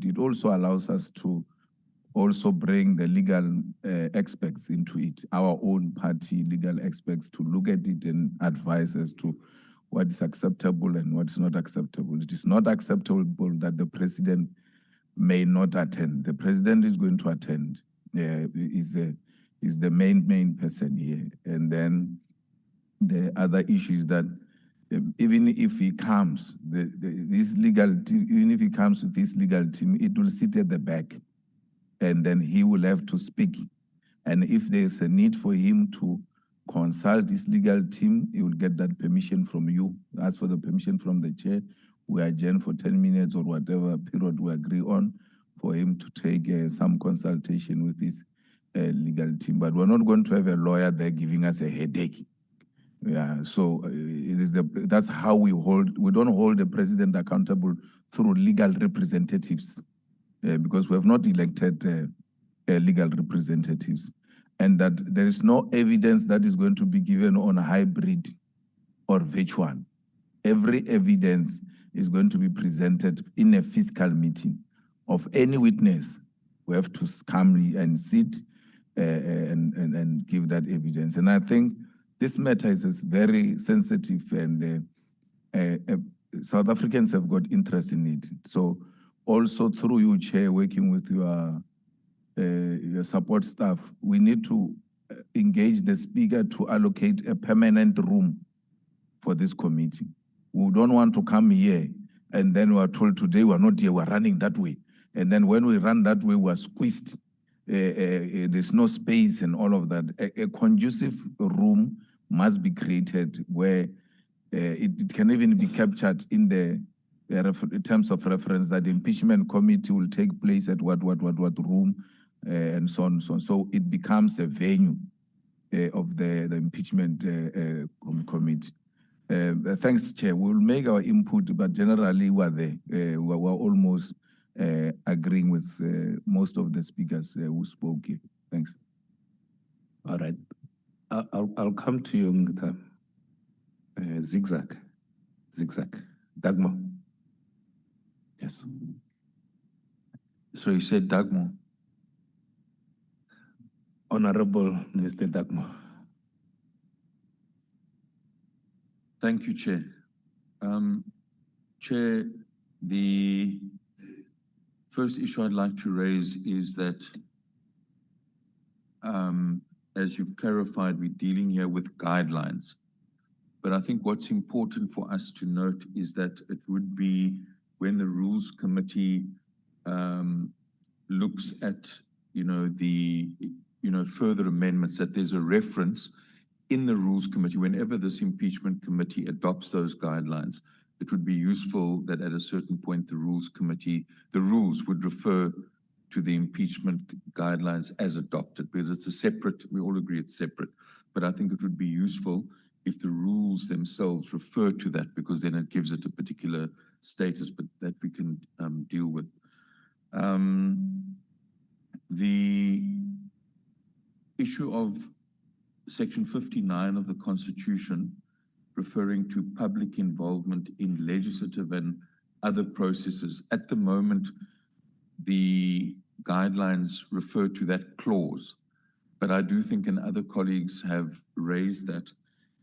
it also allows us to also bring the legal experts into it, our own party legal experts, to look at it and advise as to what is acceptable and what is not acceptable. It is not acceptable that the president may not attend. The president is going to attend. Is the main person here. And then the other issue is that even if he comes, this legal team, even if he comes with this legal team, it will sit at the back, and then he will have to speak. And if there's a need for him to consult his legal team, he will get that permission from you. Ask for the permission from the chair. We adjourn for 10 minutes or whatever period we agree on for him to take some consultation with his legal team. But we're not going to have a lawyer there giving us a headache. Yeah, so that's how we don't hold the president accountable through legal representatives because we have not elected legal representatives, and that there is no evidence that is going to be given on a hybrid or virtual. Every evidence is going to be presented in a physical meeting of any witness. We have to come and sit and give that evidence. And I think this matter is very sensitive, and South Africans have got interest in it. So also through you, Chair, working with your support staff, we need to engage the Speaker to allocate a permanent room for this committee. We don't want to come here and then we are told today we're not here, we're running that way. And then when we run that way, we're squeezed. There's no space and all of that. A conducive room must be created where it can even be captured in the terms of reference that the impeachment committee will take place at what room and so on and so on. So it becomes a venue of the impeachment committee. Thanks, Chair. We'll make our input, but generally we're there. We're almost agreeing with most of the speakers who spoke here. Thanks. All right. I'll come to you, Ngita. Zigzag. Dagmo. Yes. So you said Dagmo. Honorable Minister Dagmo. Thank you, Chair. Chair, the first issue I'd like to raise is that, as you've clarified, we're dealing here with guidelines. But I think what's important for us to note is that it would be when the Rules Committee looks at, the further amendments, that there's a reference in the Rules Committee, whenever this impeachment committee adopts those guidelines, it would be useful that at a certain point the Rules Committee, the rules would refer to the impeachment guidelines as adopted, because it's a separate, we all agree it's separate, but I think it would be useful if the rules themselves refer to that, because then it gives it a particular status, but that we can deal with. The issue of Section 59 of the Constitution, referring to public involvement in legislative and other processes. At the moment, the guidelines refer to that clause, but I do think, and other colleagues have raised that,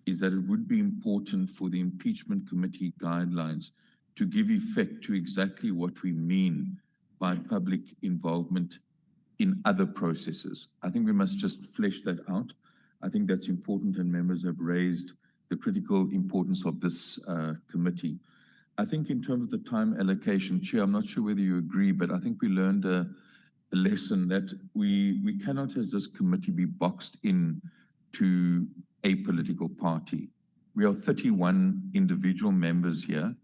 is that it would be important for the impeachment committee guidelines to give effect to exactly what we mean by public involvement in other processes. I think we must just flesh that out. I think that's important, and members have raised the critical importance of this committee. I think in terms of the time allocation, Chair, I'm not sure whether you agree, but I think we learned a lesson that we cannot, as this committee, be boxed in to a political party. We are 31 individual members here.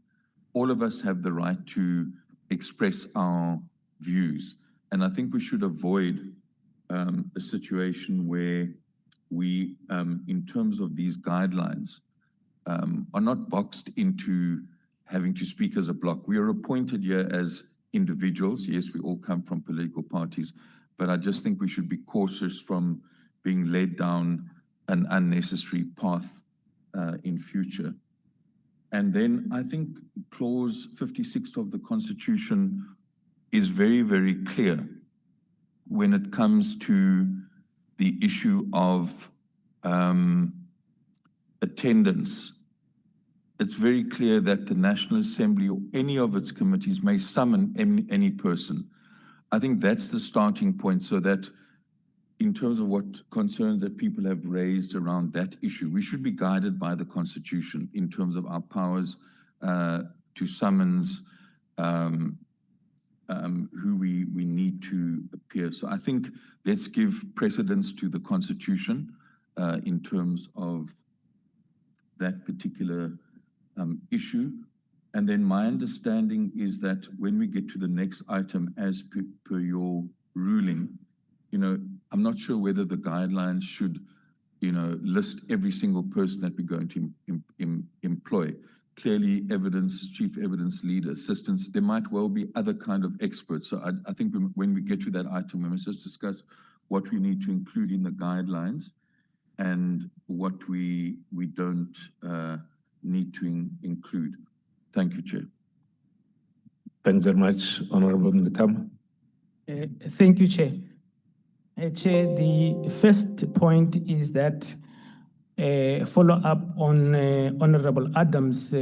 All of us have the right to express our views. And I think we should avoid a situation where we, in terms of these guidelines, are not boxed into having to speak as a bloc. We are appointed here as individuals. Yes, we all come from political parties, but I just think we should be cautious from being led down an unnecessary path in future. And then I think clause 56 of the Constitution is very, very clear when it comes to the issue of attendance. It's very clear that the National Assembly or any of its committees may summon any person. I think that's the starting point, so that in terms of what concerns that people have raised around that issue, we should be guided by the Constitution in terms of our powers to summons who we need to appear. So I think let's give precedence to the Constitution in terms of that particular issue. And then my understanding is that when we get to the next item, as per your ruling, I'm not sure whether the guidelines should, list every single person that we're going to employ. Clearly, chief evidence leader, assistants, there might well be other kind of experts. So I think when we get to that item, we must just discuss what we need to include in the guidelines and what we don't need to include. Thank you, Chair. Thank you very much, Honorable Mngitama. Thank you, Chair. Chair, the first point is that follow up on Honorable Adams'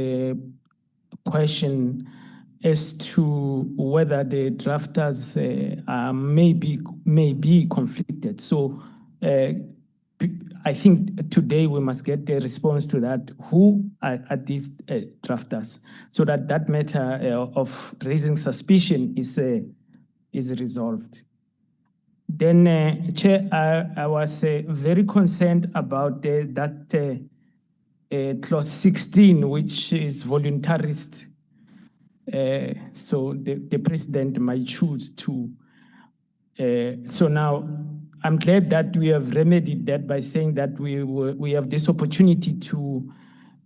question as to whether the drafters may be conflicted. So I think today we must get a response to that. Who are these drafters? So that matter of raising suspicion is resolved. Then, Chair, I was very concerned about that clause 16, which is voluntarist. So the president might choose to. So now, I'm glad that we have remedied that by saying that we have this opportunity to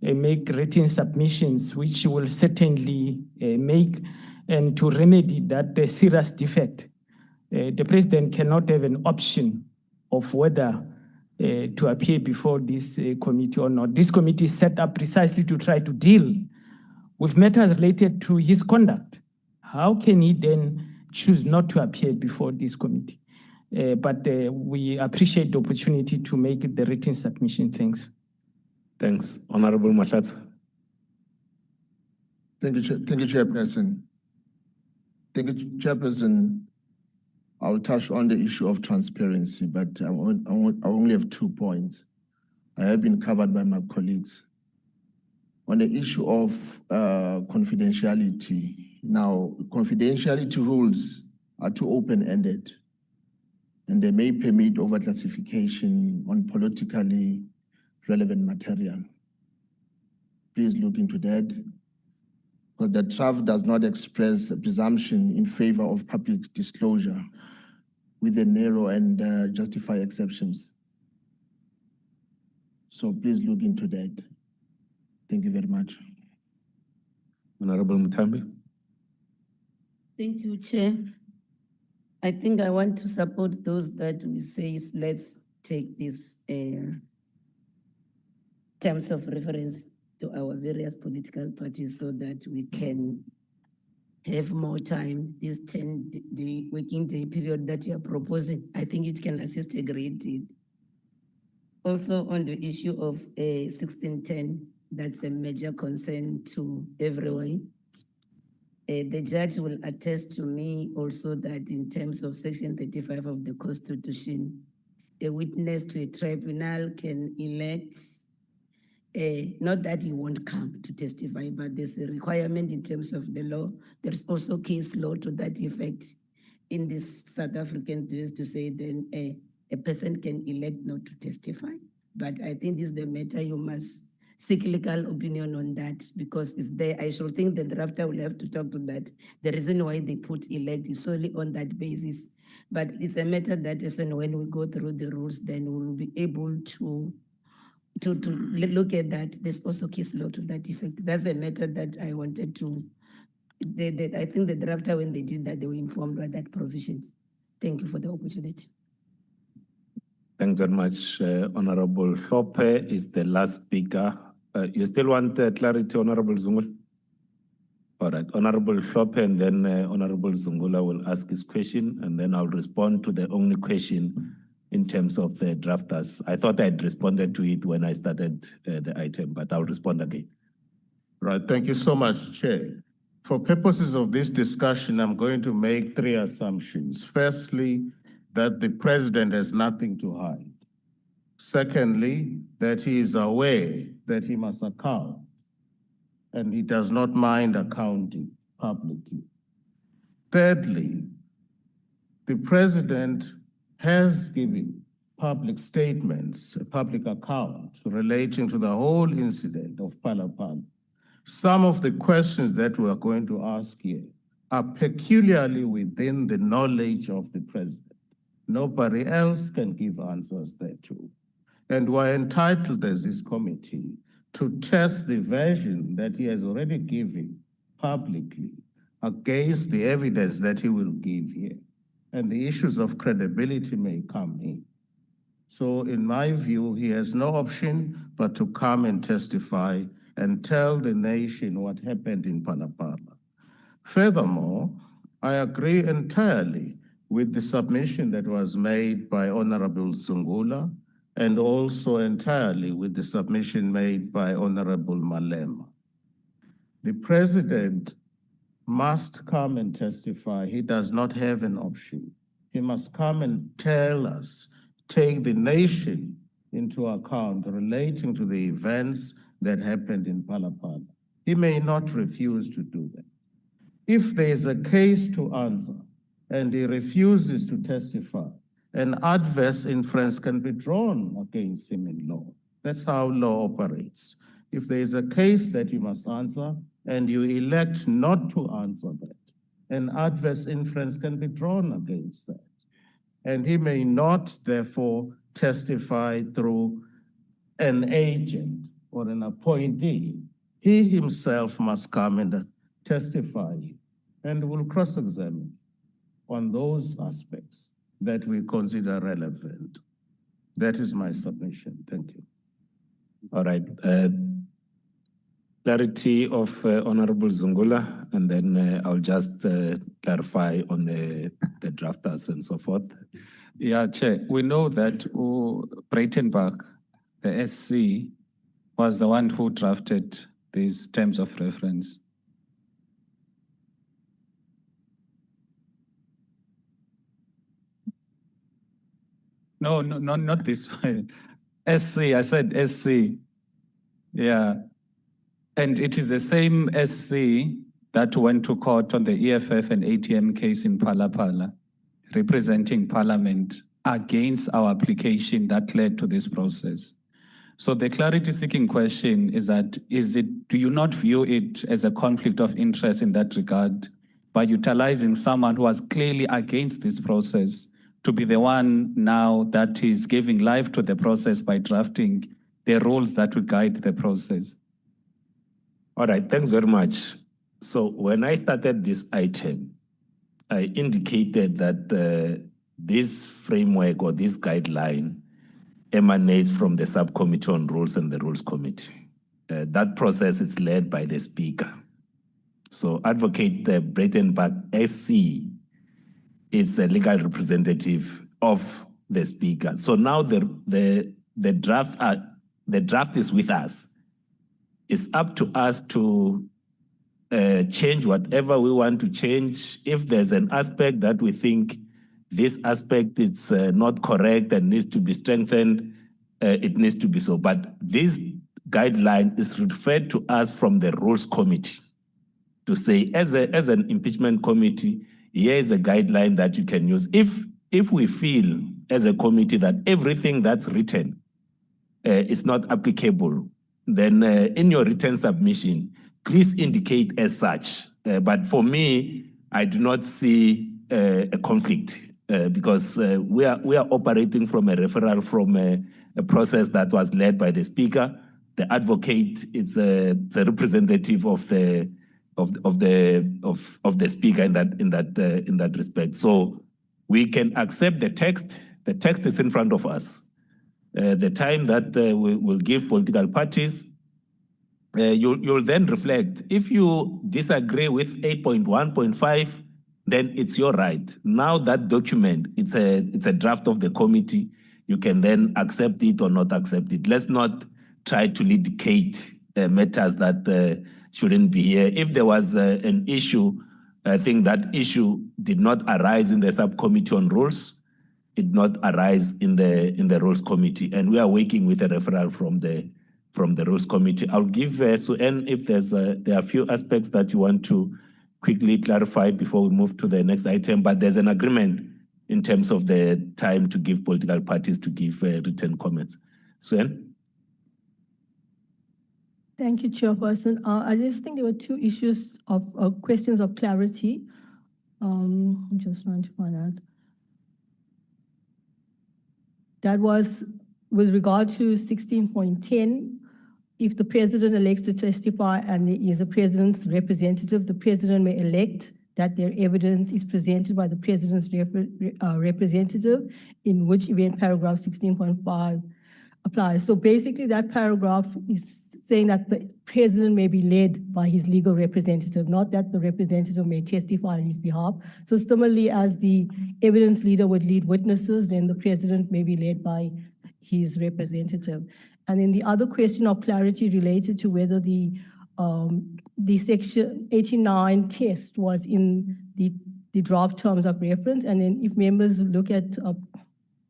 make written submissions, which will certainly make and to remedy that serious defect. The president cannot have an option of whether to appear before this committee or not. This committee is set up precisely to try to deal with matters related to his conduct. How can he then choose not to appear before this committee? But we appreciate the opportunity to make the written submission. Thanks. Thanks. Honorable Mahlatsi. Thank you, Chairperson. Thank you, Chairperson. I'll touch on the issue of transparency, but I only have 2 points. I have been covered by my colleagues. On the issue of confidentiality, now, confidentiality rules are too open-ended, and they may permit overclassification on politically relevant material. Please look into that, because the draft does not express a presumption in favor of public disclosure with the narrow and justify exceptions. So please look into that. Thank you very much. Honorable Mutambi. Thank you, Chair. I think I want to support those that we say let's take this terms of reference to our various political parties so that we can have more time, this 10-day working day period that you are proposing. I think it can assist a great deal. Also on the issue of 1610, that's a major concern to everyone. The judge will attest to me also that in terms of Section 35 of the Constitution, a witness to a tribunal can elect, not that he won't come to testify, but there's a requirement in terms of the law. There's also case law to that effect in this South African laws to say then a person can elect not to testify. But I think this is the matter you must seek legal opinion on that, because it's there. I should think the drafter will have to talk to that. The reason why they put elect is solely on that basis. But it's a matter that is when we go through the rules, then we will be able to look at that. There's also case law to that effect. That's a matter that I wanted to, I think the drafter, when they did that, they were informed by that provision. Thank you for the opportunity. Thank you very much, Honorable Hlophe is the last speaker. You still want clarity, Honorable Zungul? All right, Honorable Hlophe, and then Honorable Zungula will ask his question, and then I'll respond to the only question in terms of the drafters. I thought I'd responded to it when I started the item, but I'll respond again. Right, thank you so much, Chair. For purposes of this discussion, I'm going to make three assumptions. Firstly, that the president has nothing to hide. Secondly, that he is aware that he must account, and he does not mind accounting publicly. Thirdly, the president has given public statements, a public account relating to the whole incident of Palapala. Some of the questions that we are going to ask here are peculiarly within the knowledge of the president. Nobody else can give answers thereto. And we're entitled as this committee to test the version that he has already given publicly against the evidence that he will give here. And the issues of credibility may come in. So in my view, he has no option but to come and testify and tell the nation what happened in Palapala. Furthermore, I agree entirely with the submission that was made by Honorable Zungula, and also entirely with the submission made by Honorable Malema. The president must come and testify. He does not have an option. He must come and tell us, take the nation into account relating to the events that happened in Palapala. He may not refuse to do that. If there is a case to answer and he refuses to testify, an adverse inference can be drawn against him in law. That's how law operates. If there is a case that you must answer and you elect not to answer that, an adverse inference can be drawn against that. And he may not, therefore, testify through an agent or an appointee. He himself must come and testify and will cross-examine on those aspects that we consider relevant. That is my submission. Thank you. All right. Clarity of Honorable Zungula, and then I'll just clarify on the drafters and so forth. Yeah, Chair, we know that Breitenbach, the SC, was the one who drafted these terms of reference. No, not this one. SC, I said SC. Yeah. And it is the same SC that went to court on the EFF and ATM case in Palapala, representing Parliament against our application that led to this process. So the clarity-seeking question is that, do you not view it as a conflict of interest in that regard by utilizing someone who was clearly against this process to be the one now that is giving life to the process by drafting the rules that will guide the process? All right, thanks very much. So when I started this item, I indicated that this framework or this guideline emanates from the Subcommittee on Rules and the Rules Committee. That process is led by the Speaker. So Advocate Breitenbach SC is a legal representative of the Speaker. So now the draft is with us. It's up to us to change whatever we want to change. If there's an aspect that we think this aspect is not correct and needs to be strengthened, it needs to be so. But this guideline is referred to us from the Rules Committee to say, as an impeachment committee, here is a guideline that you can use. If we feel as a committee that everything that's written is not applicable, then in your written submission, please indicate as such. But for me, I do not see a conflict because we are operating from a referral from a process that was led by the Speaker. The advocate is a representative of the Speaker in that respect. So we can accept the text. The text is in front of us. The time that we will give political parties you'll then reflect. If you disagree with 8.1.5, then it's your right. Now that document, it's a draft of the committee. You can then accept it or not accept it. Let's not try to litigate matters that shouldn't be here. If there was an issue, I think that issue did not arise in the subcommittee on rules. It did not arise in the rules committee, and we are working with a referral from the rules committee. I'll give Suen if there are a few aspects that you want to quickly clarify before we move to the next item, but there's an agreement in terms of the time to give political parties to give written comments. Suen? Thank you, Chairperson. I just think there were two issues of questions of clarity. I'm just trying to find out. That was with regard to 16.10. If the president elects to testify and there is a president's representative, the president may elect that their evidence is presented by the president's representative, in which event paragraph 16.5 applies. So basically that paragraph is saying that the president may be led by his legal representative, not that the representative may testify on his behalf. So similarly, as the evidence leader would lead witnesses, then the president may be led by his representative. And then the other question of clarity related to whether the section 89 test was in the draft terms of reference. And then if members look at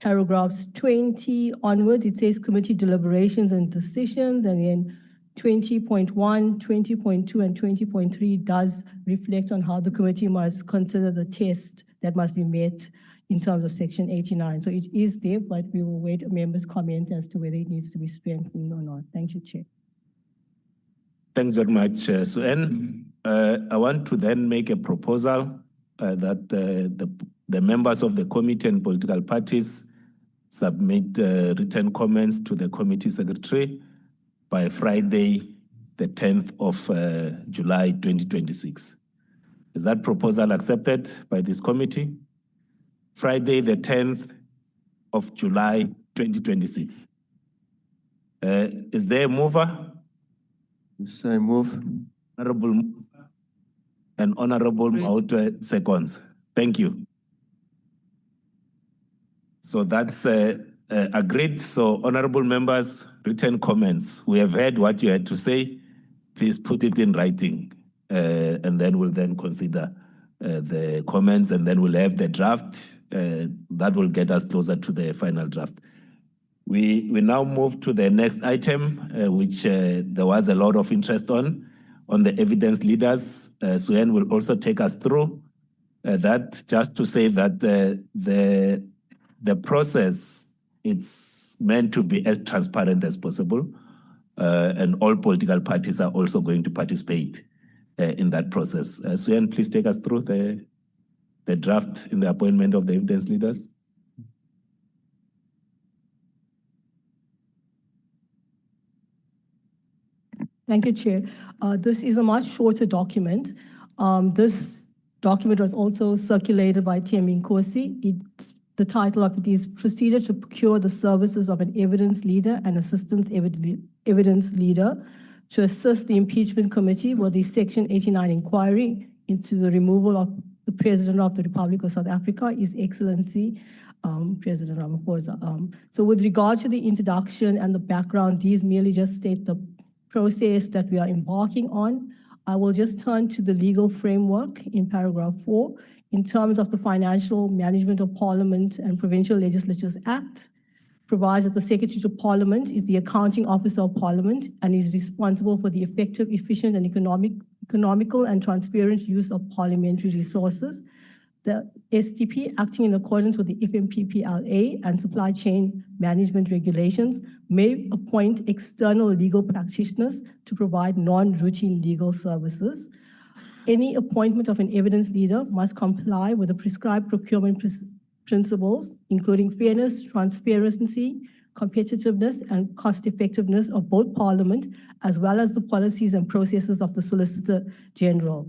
paragraphs 20 onwards, it says committee deliberations and decisions, and then 20.1, 20.2, and 20.3 does reflect on how the committee must consider the test that must be met in terms of section 89. So it is there, but we will wait members' comments as to whether it needs to be strengthened or not. Thank you, Chair. Thanks very much, Suen. I want to then make a proposal that the members of the committee and political parties submit written comments to the committee secretary by Friday, the 10th of July, 2026. Is that proposal accepted by this committee? Friday, the 10th of July, 2026. Is there a mover? Yes, I move. Honorable and Honorable Mautwe seconds. Thank you. So that's agreed. So honorable members, written comments. We have heard what you had to say. Please put it in writing, and then we'll then consider the comments, and then we'll have the draft. That will get us closer to the final draft. We now move to the next item, which there was a lot of interest on the evidence leaders. Suen will also take us through that, just to say that the process, it's meant to be as transparent as possible, and all political parties are also going to participate in that process. Suen, please take us through the draft in the appointment of the evidence leaders. Thank you, Chair. This is a much shorter document. This document was also circulated by Thembi Nkosi. The title of it is Procedure to Procure the Services of an Evidence Leader and Assistant Evidence Leader to assist the Impeachment Committee with the Section 89 inquiry into the removal of the President of the Republic of South Africa, His Excellency, President Ramaphosa. So with regard to the introduction and the background, these merely just state the process that we are embarking on. I will just turn to the legal framework in paragraph 4. In terms of the Financial Management of Parliament and Provincial Legislatures Act, provides that the Secretary to Parliament is the accounting officer of Parliament and is responsible for the effective, efficient, and economical and transparent use of parliamentary resources. The STP, acting in accordance with the FMPPLA and supply chain management regulations, may appoint external legal practitioners to provide non-routine legal services. Any appointment of an evidence leader must comply with the prescribed procurement principles, including fairness, transparency, competitiveness, and cost-effectiveness of both Parliament, as well as the policies and processes of the Solicitor General.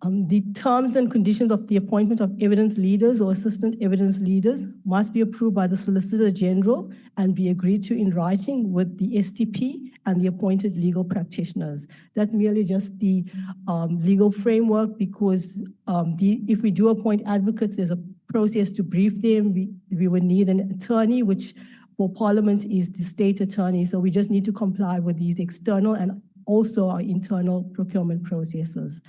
The terms and conditions of the appointment of evidence leaders or assistant evidence leaders must be approved by the Solicitor General and be agreed to in writing with the STP and the appointed legal practitioners. That's merely just the legal framework, because if we do appoint advocates, there's a process to brief them. We would need an attorney, which for Parliament is the state attorney. So we just need to comply with these external and also our internal procurement processes.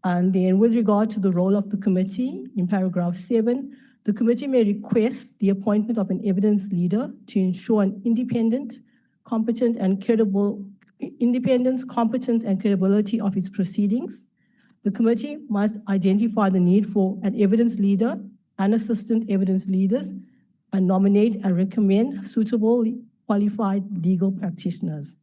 And then with regard to the role of the committee, in paragraph 7, the committee may request the appointment of an evidence leader to ensure an independence, competence, and credibility of its proceedings. The committee must identify the need for an evidence leader and assistant evidence leaders and nominate and recommend suitable qualified legal practitioners.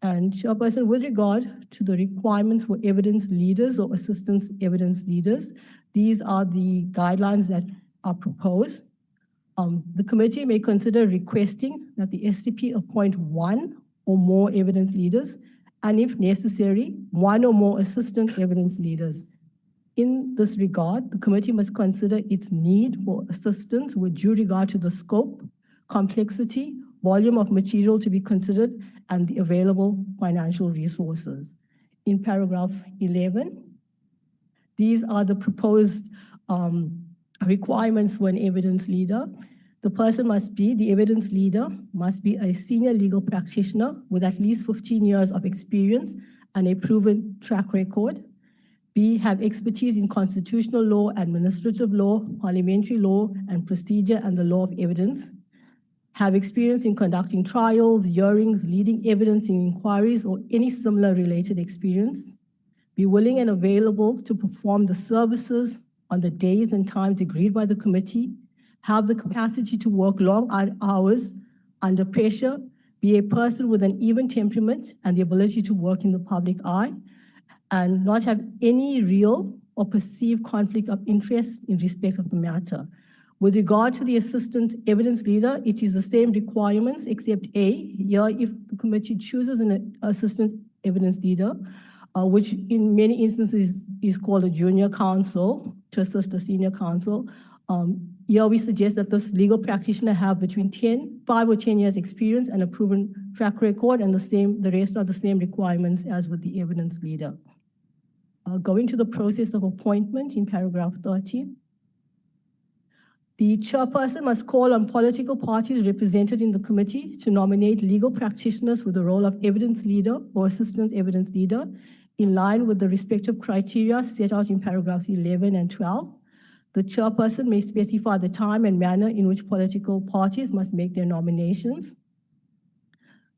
And Chairperson, with regard to the requirements for evidence leaders or assistant evidence leaders, these are the guidelines that are proposed. The committee may consider requesting that the STP appoint one or more evidence leaders, and if necessary, one or more assistant evidence leaders. In this regard, the committee must consider its need for assistance with due regard to the scope, complexity, volume of material to be considered, and the available financial resources. In paragraph 11, these are the proposed requirements for an evidence leader. The evidence leader must be a senior legal practitioner with at least 15 years of experience and a proven track record. B, have expertise in constitutional law, administrative law, parliamentary law, and procedure and the law of evidence. Have experience in conducting trials, hearings, leading evidence in inquiries, or any similar related experience. Be willing and available to perform the services on the days and times agreed by the committee. Have the capacity to work long hours under pressure. Be a person with an even temperament and the ability to work in the public eye, and not have any real or perceived conflict of interest in respect of the matter. With regard to the assistant evidence leader, it is the same requirements except A, here if the committee chooses an assistant evidence leader, which in many instances is called a junior counsel to assist a senior counsel. Here we suggest that this legal practitioner have between 5 or 10 years experience and a proven track record, and the rest are the same requirements as with the evidence leader. Going to the process of appointment in paragraph 13. The chairperson must call on political parties represented in the committee to nominate legal practitioners with the role of evidence leader or assistant evidence leader in line with the respective criteria set out in paragraphs 11 and 12. The chairperson may specify the time and manner in which political parties must make their nominations.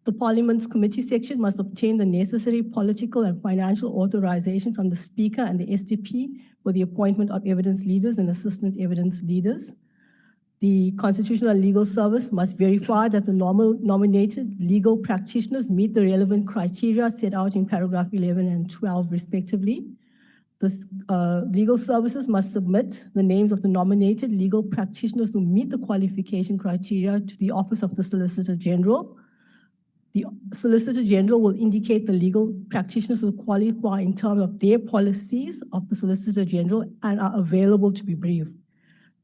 The Parliament's committee section must obtain the necessary political and financial authorization from the Speaker and the SDP for the appointment of evidence leaders and assistant evidence leaders. The Constitutional Legal Service must verify that the nominated legal practitioners meet the relevant criteria set out in paragraph 11 and 12 respectively. The legal services must submit the names of the nominated legal practitioners who meet the qualification criteria to the Office of the Solicitor General. The Solicitor General will indicate the legal practitioners who qualify in terms of their policies of the Solicitor General and are available to be briefed.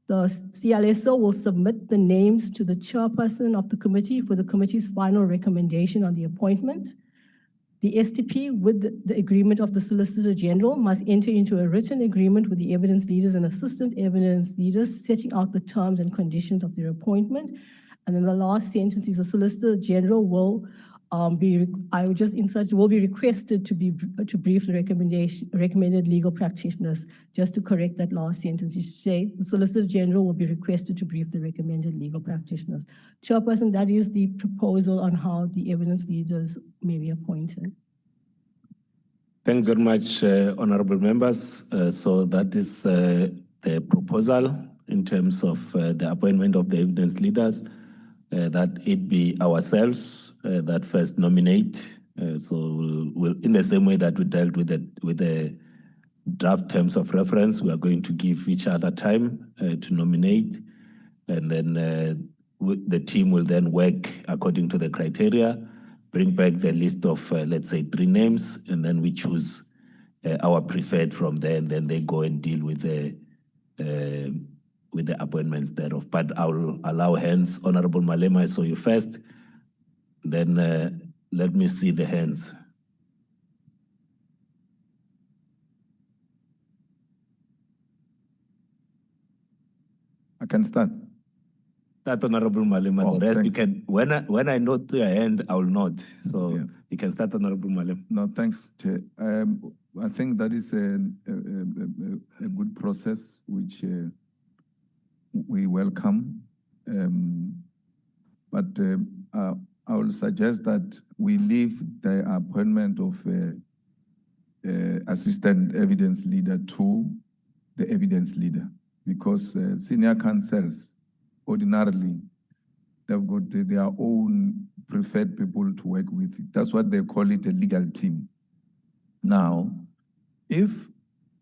The CLSO will submit the names to the chairperson of the committee for the committee's final recommendation on the appointment. The STP, with the agreement of the Solicitor General, must enter into a written agreement with the evidence leaders and assistant evidence leaders, setting out the terms and conditions of their appointment. And then the last sentence is the Solicitor General will be requested to brief the recommended legal practitioners. Just to correct that last sentence, you should say the Solicitor General will be requested to brief the recommended legal practitioners. Chairperson, that is the proposal on how the evidence leaders may be appointed. Thank you very much, honorable members. So that is the proposal in terms of the appointment of the evidence leaders. That it be ourselves that first nominate. So we'll, in the same way that we dealt with the draft terms of reference, we are going to give each other time to nominate, and then the team will then work according to the criteria, bring back the list of let's say 3 names, and then we choose our preferred from there, and then they go and deal with the appointments thereof. But I will allow hands. Honorable Malema, I saw you first. Then let me see the hands. I can start. Start, Honorable Malema. Oh, the rest you thanks. can. When I note your hand, I will nod. So Yeah. you can start, Honorable Malema. No, thanks, Chair. I think that is a good process which we welcome. But I will suggest that we leave the appointment of assistant evidence leader to the evidence leader, because senior counsels ordinarily they've got their own preferred people to work with. That's what they call it, a legal team. Now, if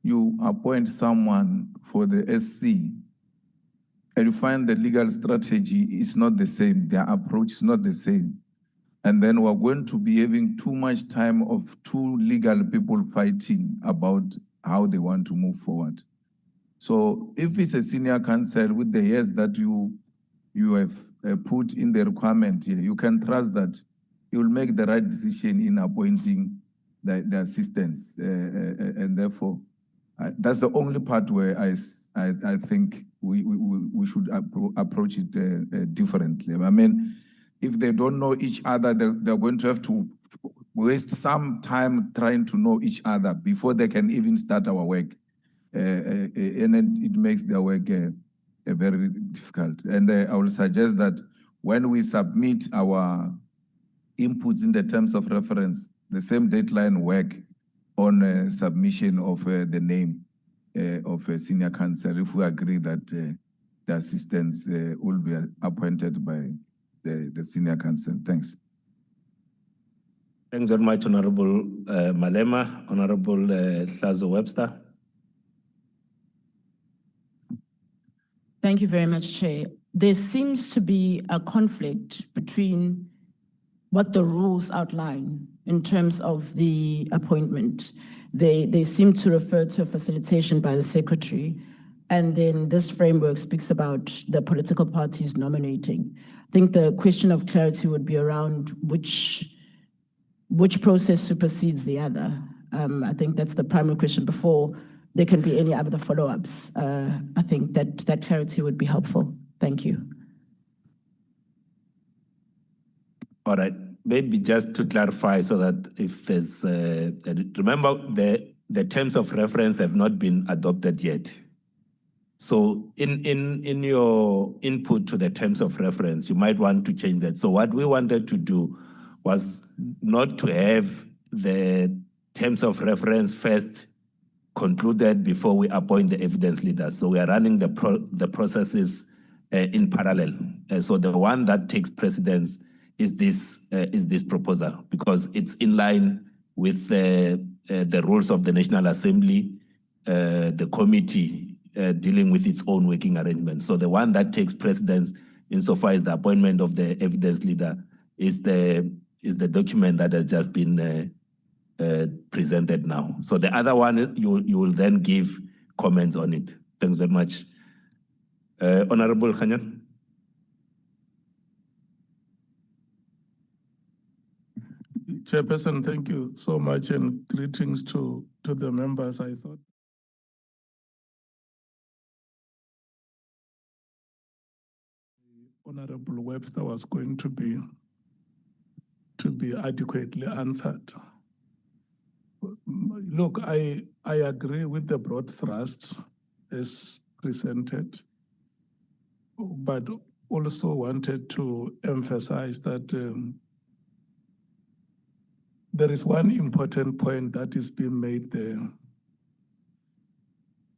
you appoint someone for the SC and you find the legal strategy is not the same, their approach is not the same, and then we're going to be having too much time of two legal people fighting about how they want to move forward. So if it's a senior counsel with the years that you have put in the requirement here, you can trust that you will make the right decision in appointing the assistants. And therefore, that's the only part where I think we should approach it differently. I mean, if they don't know each other, they're going to have to waste some time trying to know each other before they can even start our work. And it makes their work very difficult. And I will suggest that when we submit our inputs in the terms of reference, the same deadline work on submission of the name of a senior counsel, if we agree that the assistants will be appointed by the senior counsel. Thanks. Thanks very much, Honorable Malema. Honorable Hlazo Webster. Thank you very much, Chair. There seems to be a conflict between what the rules outline in terms of the appointment. They seem to refer to a facilitation by the Secretary, and then this framework speaks about the political parties nominating. I think the question of clarity would be around which process supersedes the other. I think that's the primary question before there can be any other follow-ups. I think that clarity would be helpful. Thank you. All right, maybe just to clarify so that if there's, remember the terms of reference have not been adopted yet. So in your input to the terms of reference, you might want to change that. So what we wanted to do was not to have the terms of reference first concluded before we appoint the evidence leader. So we are running the processes in parallel. So the one that takes precedence is this proposal, because it's in line with the rules of the National Assembly, the committee dealing with its own working arrangements. So the one that takes precedence insofar as the appointment of the evidence leader is the document that has just been presented now. So the other one, you will then give comments on it. Thanks very much. Honorable Khanyan. Chairperson, thank you so much, and greetings to the members. I thought Honorable Webster was going to be adequately answered. Look, I agree with the broad thrust as presented, but also wanted to emphasize that there is one important point that is being made there,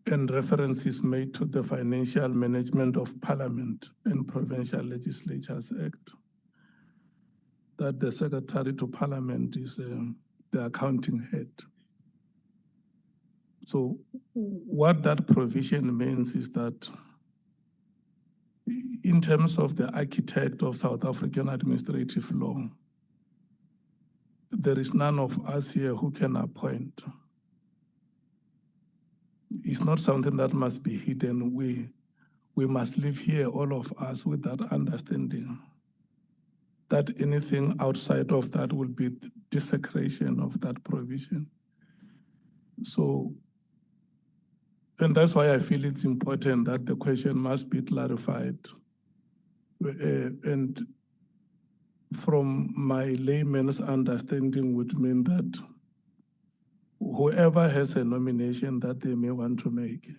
and reference is made to the Financial Management of Parliament and Provincial Legislatures Act, that the Secretary to Parliament is the accounting head. So what that provision means is that in terms of the architect of South African administrative law, there is none of us here who can appoint. It's not something that must be hidden. We must live here, all of us, with that understanding that anything outside of that will be desecration of that provision. So, and that's why I feel it's important that the question must be clarified. And from my layman's understanding would mean that whoever has a nomination that they may want to make,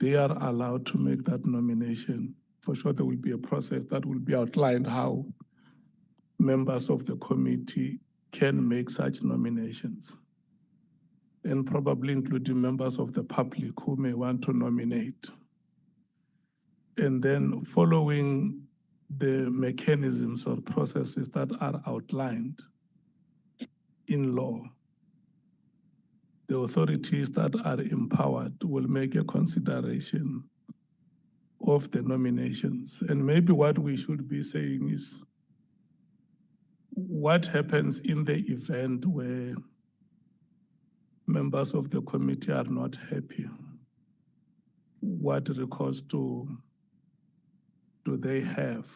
they are allowed to make that nomination. For sure, there will be a process that will be outlined how members of the committee can make such nominations, and probably including members of the public who may want to nominate. And then following the mechanisms or processes that are outlined in law, the authorities that are empowered will make a consideration of the nominations. And maybe what we should be saying is, what happens in the event where members of the committee are not happy? What recourse do they have?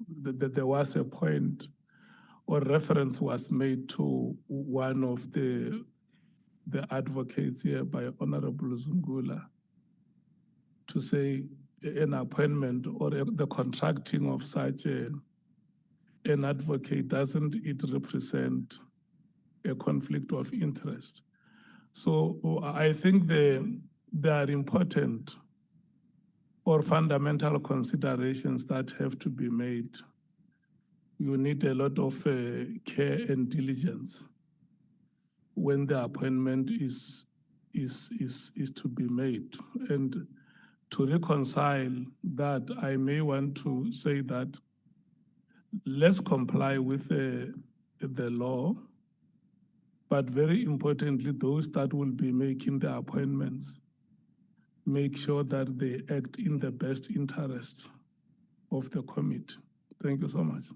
There was a point or reference was made to one of the advocates here by Honorable Zungula to say an appointment or the contracting of such an advocate, doesn't it represent a conflict of interest? So I think there are important or fundamental considerations that have to be made. You need a lot of care and diligence when the appointment is to be made. And to reconcile that, I may want to say that let's comply with the law, but very importantly, those that will be making the appointments, make sure that they act in the best interests of the committee. Thank you so much.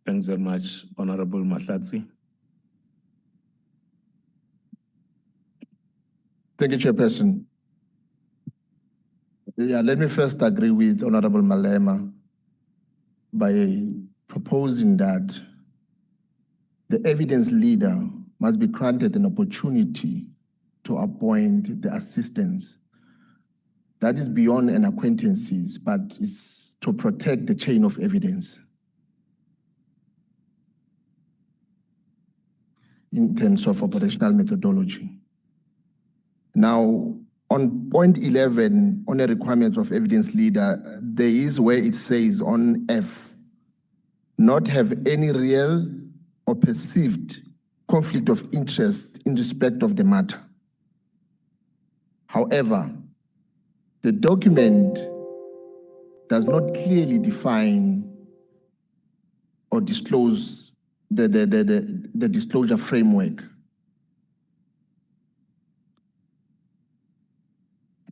Thanks very much, Honorable Mahlatsi. Thank you, Chairperson. Yeah, let me first agree with Honorable Malema by proposing that the evidence leader must be granted an opportunity to appoint the assistants. That is beyond an acquaintances, but is to protect the chain of evidence in terms of operational methodology. Now, on point 11, on the requirements of evidence leader, there is where it says on F, not have any real or perceived conflict of interest in respect of the matter. However, the document does not clearly define or disclose the disclosure framework.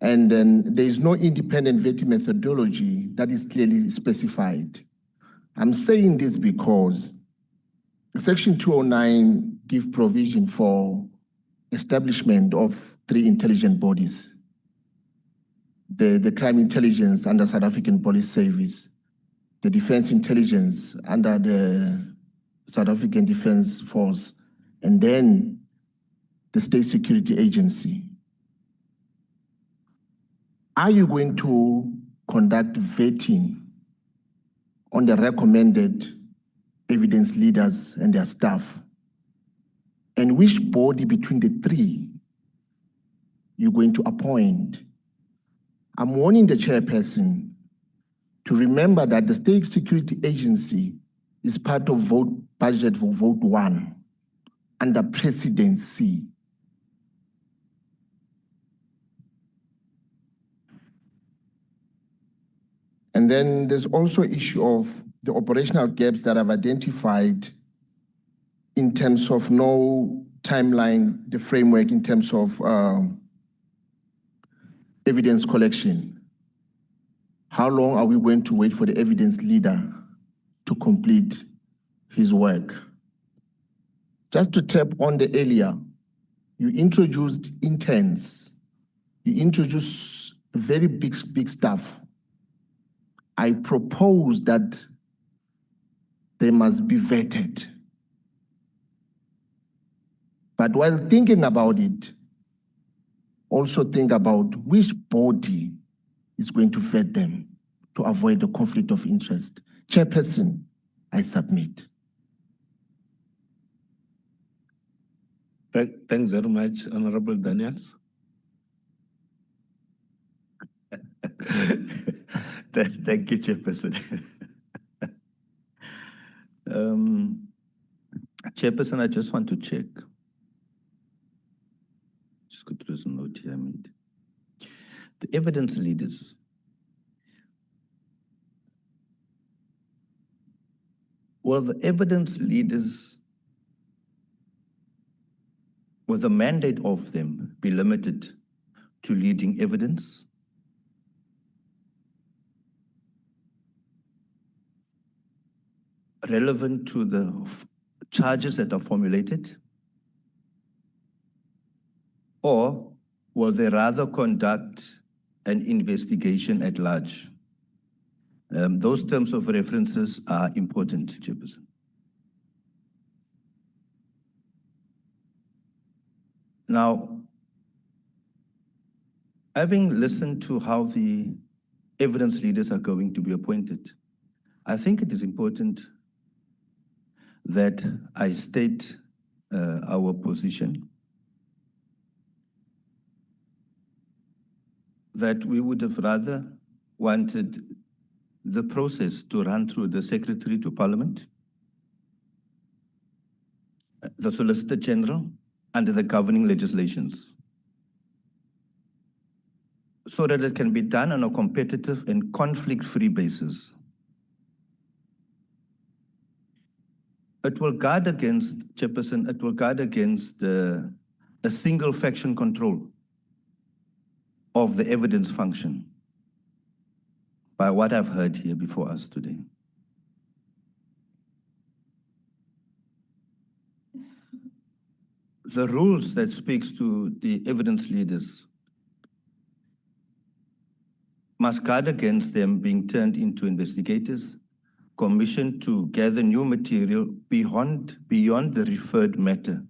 And then there is no independent vetting methodology that is clearly specified. I'm saying this because Section 209 gives provision for establishment of 3 intelligence bodies. The crime intelligence under South African Police Service, the defense intelligence under the South African Defense Force, and then the State Security Agency. Are you going to conduct vetting on the recommended evidence leaders and their staff? And which body between the 3 you're going to appoint? I'm warning the chairperson to remember that the State Security Agency is part of budget for Vote 1 under presidency. And then there's also issue of the operational gaps that I've identified in terms of no timeline, the framework in terms of evidence collection. How long are we going to wait for the evidence leader to complete his work? Just to tap on the earlier, You introduced interns. You introduced very big stuff. I propose that they must be vetted. But while thinking about it, also think about which body is going to vet them to avoid the conflict of interest. Chairperson, I submit. Thanks very much, Honorable Daniels. Thank you, Chairperson. Chairperson, I just want to check. Just go through some note here I made. The evidence leaders. Will the evidence leaders, will the mandate of them be limited to leading evidence? Relevant to the charges that are formulated? Or will they rather conduct an investigation at large? Those terms of references are important, Chairperson. Now, having listened to how the evidence leaders are going to be appointed, I think it is important that I state our position, that we would have rather wanted the process to run through the Secretary to Parliament, the Solicitor General, under the governing legislations, so that it can be done on a competitive and conflict-free basis. It will guard against, Chairperson, it will guard against a single faction control of the evidence function, by what I've heard here before us today. The rules that speaks to the evidence leaders must guard against them being turned into investigators, commissioned to gather new material beyond the referred matter.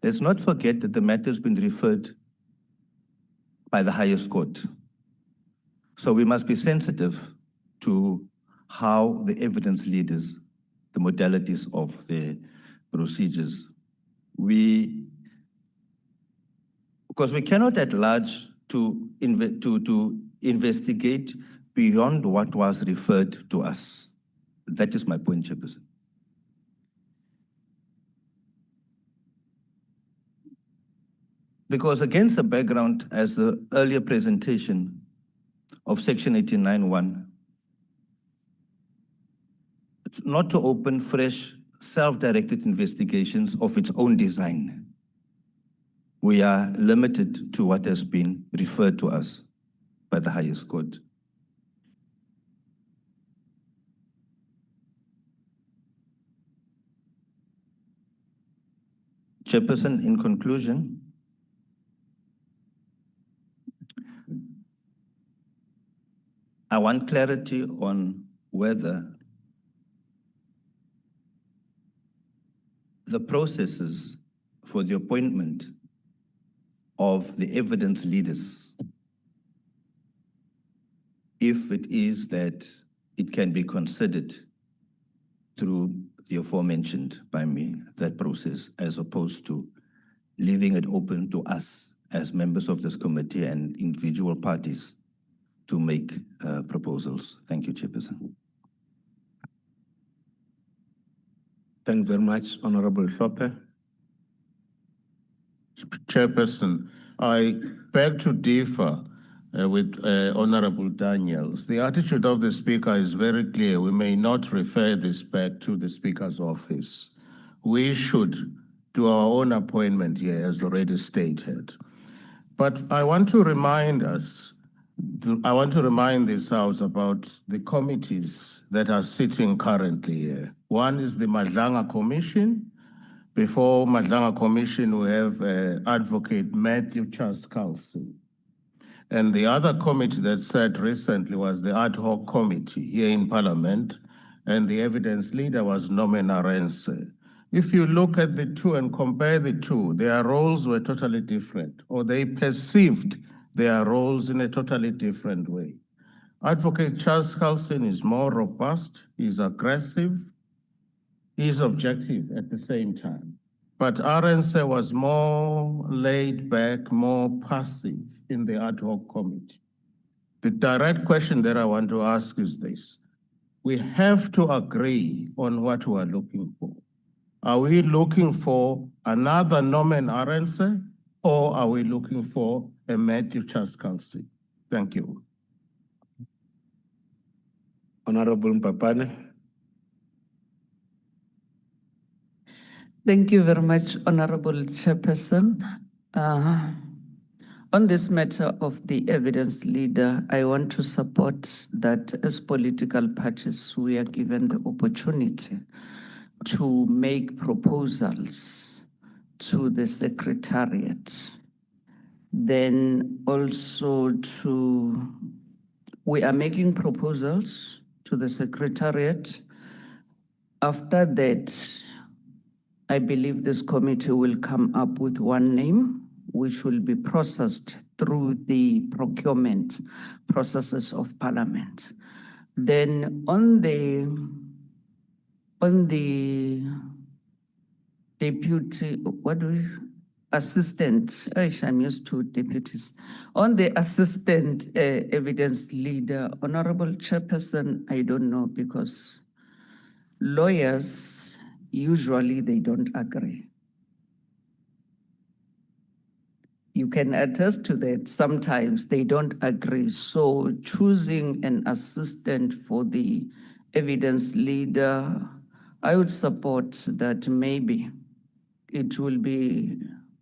Let's not forget that the matter has been referred by the highest court. So we must be sensitive to how the evidence leaders, the modalities of the procedures. Because we cannot at large to investigate beyond what was referred to us. That is my point, Chairperson. Because against the background, as the earlier presentation of Section 89(1), it's not to open fresh, self-directed investigations of its own design. We are limited to what has been referred to us by the highest court. Chairperson, in conclusion, I want clarity on whether the processes for the appointment of the evidence leaders, if it is that it can be considered through the aforementioned by me, that process, as opposed to leaving it open to us as members of this committee and individual parties to make proposals. Thank you, Chairperson. Thanks very much, Honorable Sope. Chairperson, I beg to differ with Honorable Daniels. The attitude of the Speaker is very clear. We may not refer this back to the Speaker's office. We should do our own appointment here, as already stated. But I want to remind us, I want to remind this House about the committees that are sitting currently here. One is the Madlanga Commission, Before Madlanga Commission, we have Advocate Matthew Charles Carlson. And the other committee that sat recently was the ad hoc committee here in Parliament, and the evidence leader was Norman Arendse. If you look at the two and compare the two, their roles were totally different, or they perceived their roles in a totally different way. Advocate Charles Carlson is more robust, he's aggressive, he's objective at the same time. But Arendse was more laid back, more passive in the ad hoc committee. The direct question that I want to ask is this. We have to agree on what we are looking for. Are we looking for another Norman Arendse, or are we looking for a Matthew Chaskowski? Thank you. Honorable Mpapane. Thank you very much, Honorable Chairperson. On this matter of the evidence leader, I want to support that as political parties, we are given the opportunity to make proposals to the Secretariat. Then also we are making proposals to the Secretariat. After that, I believe this committee will come up with one name, which will be processed through the procurement processes of Parliament. Then on the deputy, assistant, I'm used to deputies. On the assistant evidence leader, Honorable Chairperson, I don't know, because lawyers, usually they don't agree. You can attest to that. Sometimes they don't agree. So choosing an assistant for the evidence leader, I would support that maybe it will be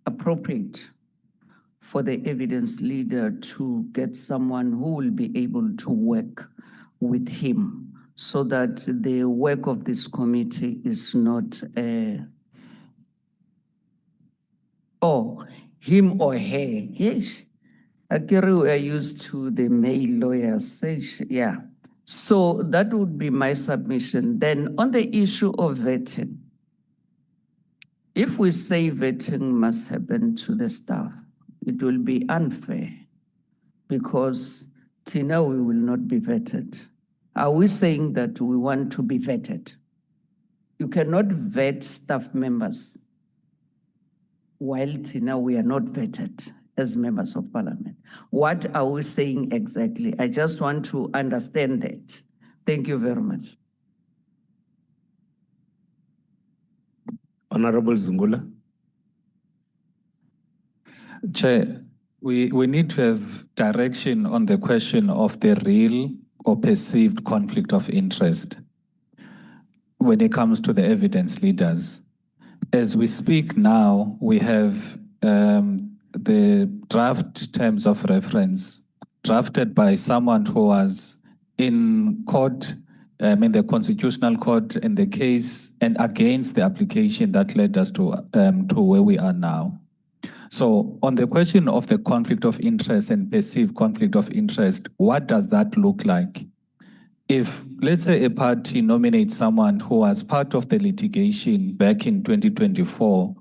appropriate for the evidence leader to get someone who will be able to work with him so that the work of this committee is not him or her. Yes, Akiri, we are used to the male lawyers. Yeah. So that would be my submission. Then on the issue of vetting, if we say vetting must happen to the staff, it will be unfair because Tina, we will not be vetted. Are we saying that we want to be vetted? You cannot vet staff members while Tina, we are not vetted as members of Parliament. What are we saying exactly? I just want to understand that. Thank you very much. Honorable Zungula. Chair, we need to have direction on the question of the real or perceived conflict of interest when it comes to the evidence leaders. As we speak now, we have the draft terms of reference drafted by someone who was in court, in the Constitutional Court in the case and against the application that led us to where we are now. So on the question of the conflict of interest and perceived conflict of interest, what does that look like? If, let's say, a party nominates someone who was part of the litigation back in 2024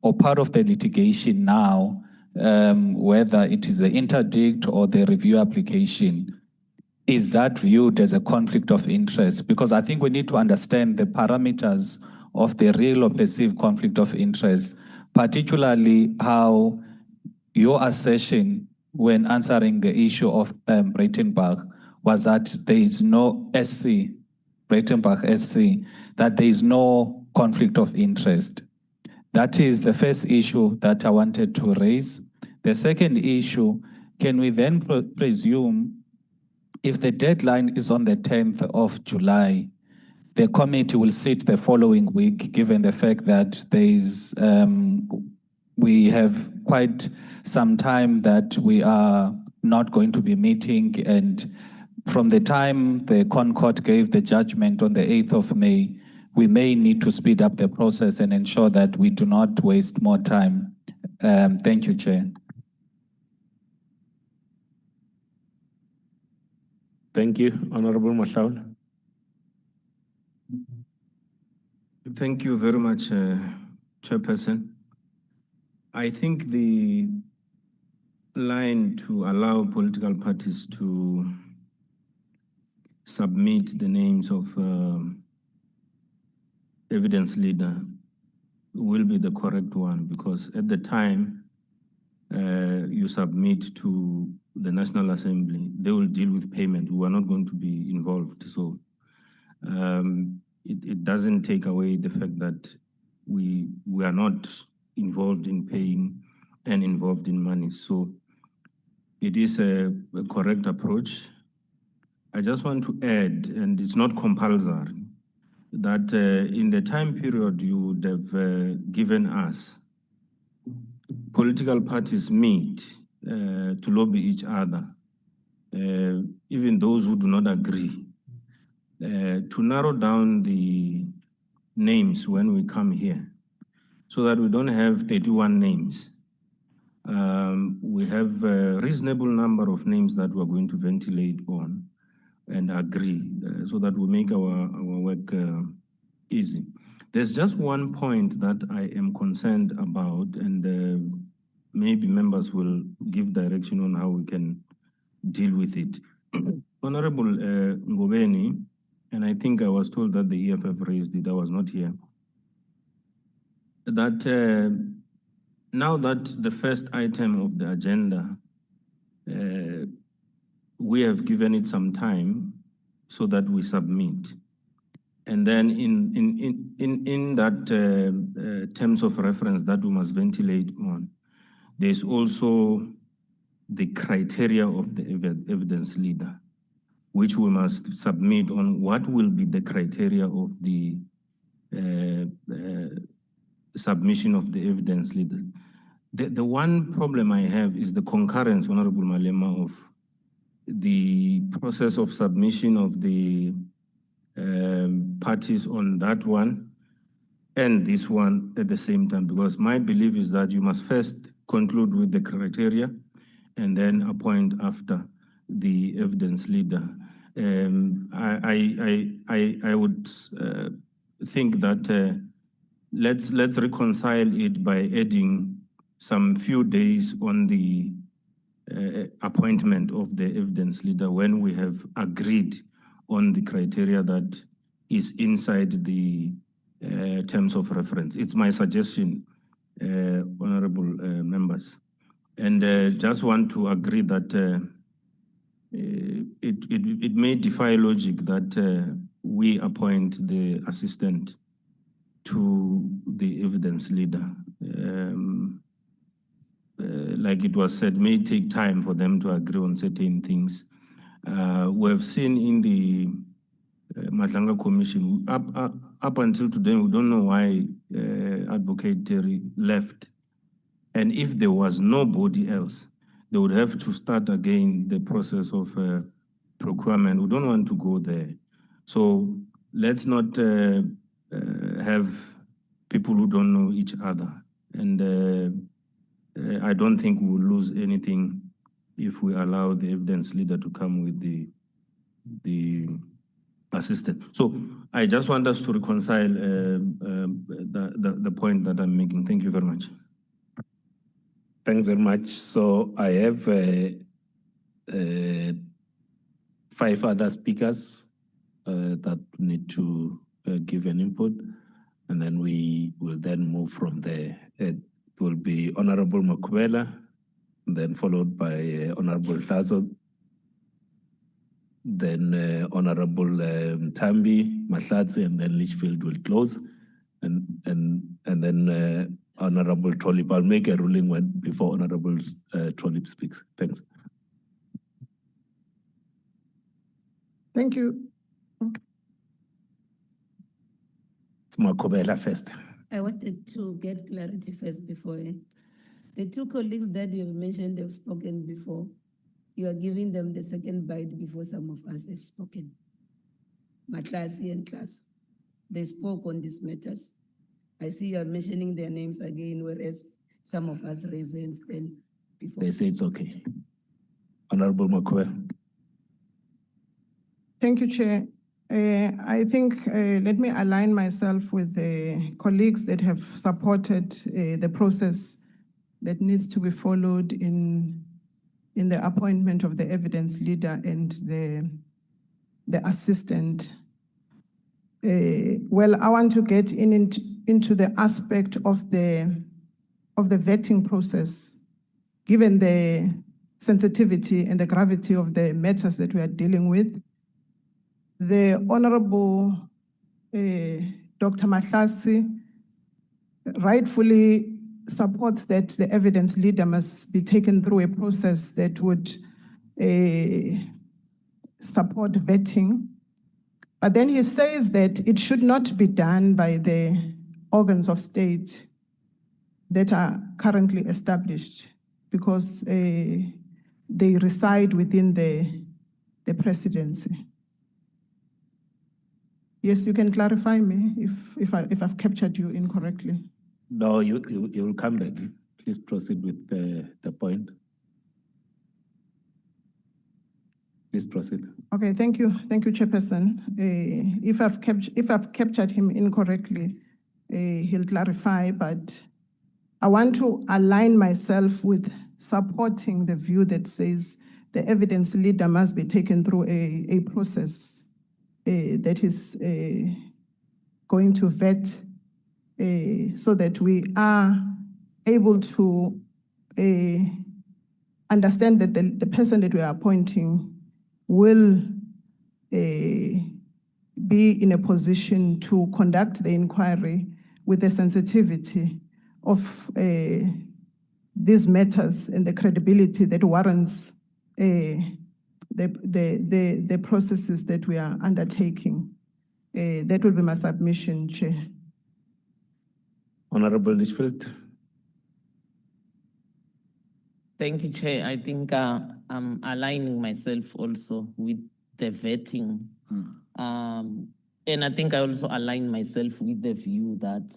or part of the litigation now, whether it is the interdict or the review application, is that viewed as a conflict of interest? Because I think we need to understand the parameters of the real or perceived conflict of interest, particularly how your assertion when answering the issue of Breitenbach was that there is no SC, Breitenbach SC, that there is no conflict of interest. That is the first issue that I wanted to raise. The second issue, can we then presume if the deadline is on the 10th of July, the committee will sit the following week, given the fact that there is, we have quite some time that we are not going to be meeting, and from the time the Concord gave the judgment on the 8th of May, we may need to speed up the process and ensure that we do not waste more time. Thank you, Chair. Thank you, Honorable Mashaul. Thank you very much, Chairperson. I think the line to allow political parties to submit the names of evidence leader will be the correct one, because at the time you submit to the National Assembly, they will deal with payment. We are not going to be involved. So it doesn't take away the fact that we are not involved in paying and involved in money. So it is a correct approach. I just want to add, and it's not compulsory, that in the time period you would have given us, political parties meet to lobby each other, even those who do not agree, to narrow down the names when we come here, so that we don't have 31 names. We have a reasonable number of names that we're going to ventilate on and agree, so that we make our work easy. There's just one point that I am concerned about, and maybe members will give direction on how we can deal with it. Honorable Ngobeni, and I think I was told that the EFF raised it, I was not here, that now that the first item of the agenda, we have given it some time so that we submit. And then in that terms of reference that we must ventilate on, there's also the criteria of the evidence leader, which we must submit on what will be the criteria of the submission of the evidence leader. The one problem I have is the concurrence, Honorable Malema, of the process of submission of the parties on that one and this one at the same time, because my belief is that you must first conclude with the criteria and then appoint after the evidence leader. I would think that let's reconcile it by adding some few days on the appointment of the evidence leader when we have agreed on the criteria that is inside the terms of reference. It's my suggestion, honorable members. And just want to agree that it may defy logic that we appoint the assistant to the evidence leader. Like it was said, may take time for them to agree on certain things. We have seen in the Matlanga Commission, up until today, we don't know why Advocate Terry left. And if there was nobody else, they would have to start again the process of procurement. We don't want to go there. So let's not have people who don't know each other. And I don't think we will lose anything if we allow the evidence leader to come with the assistant. So I just want us to reconcile the point that I'm making. Thank you very much. Thanks very much. So I have 5 other speakers that need to give an input, and then we will then move from there. It will be Honorable Makwela, then followed by Honorable Hlazo, then Honorable Tambi, Mahlatsi, and then Litchfield will close, and then Honorable Trolip. I'll make a ruling before Honorable Trolip speaks. Thanks. Thank you. It's Makobela first. I wanted to get clarity first before. The 2 colleagues that you have mentioned have spoken before. You are giving them the second bite before some of us have spoken. Matlasi and Class. they spoke on these matters. I see you are mentioning their names again, whereas some of us raised them before. They say it's okay. Honorable Makwe. Thank you, Chair. I think let me align myself with the colleagues that have supported the process that needs to be followed in the appointment of the evidence leader and the assistant. Well, I want to get into the aspect of the vetting process, given the sensitivity and the gravity of the matters that we are dealing with. The Honorable Dr. Mahlasi rightfully supports that the evidence leader must be taken through a process that would support vetting. But then he says that it should not be done by the organs of state that are currently established because they reside within the presidency. Yes, you can clarify me if I've captured you incorrectly. No, you will come back. Please proceed with the point. Please proceed. Okay, thank you, Chairperson. If I've captured him incorrectly, he'll clarify. But I want to align myself with supporting the view that says the evidence leader must be taken through a process that is going to vet so that we are able to understand that the person that we are appointing will be in a position to conduct the inquiry with the sensitivity of these matters and the credibility that warrants the processes that we are undertaking. That will be my submission, Chair. Honorable Litchfield. Thank you, Chair. I think I'm aligning myself also with the vetting. And I think I also align myself with the view that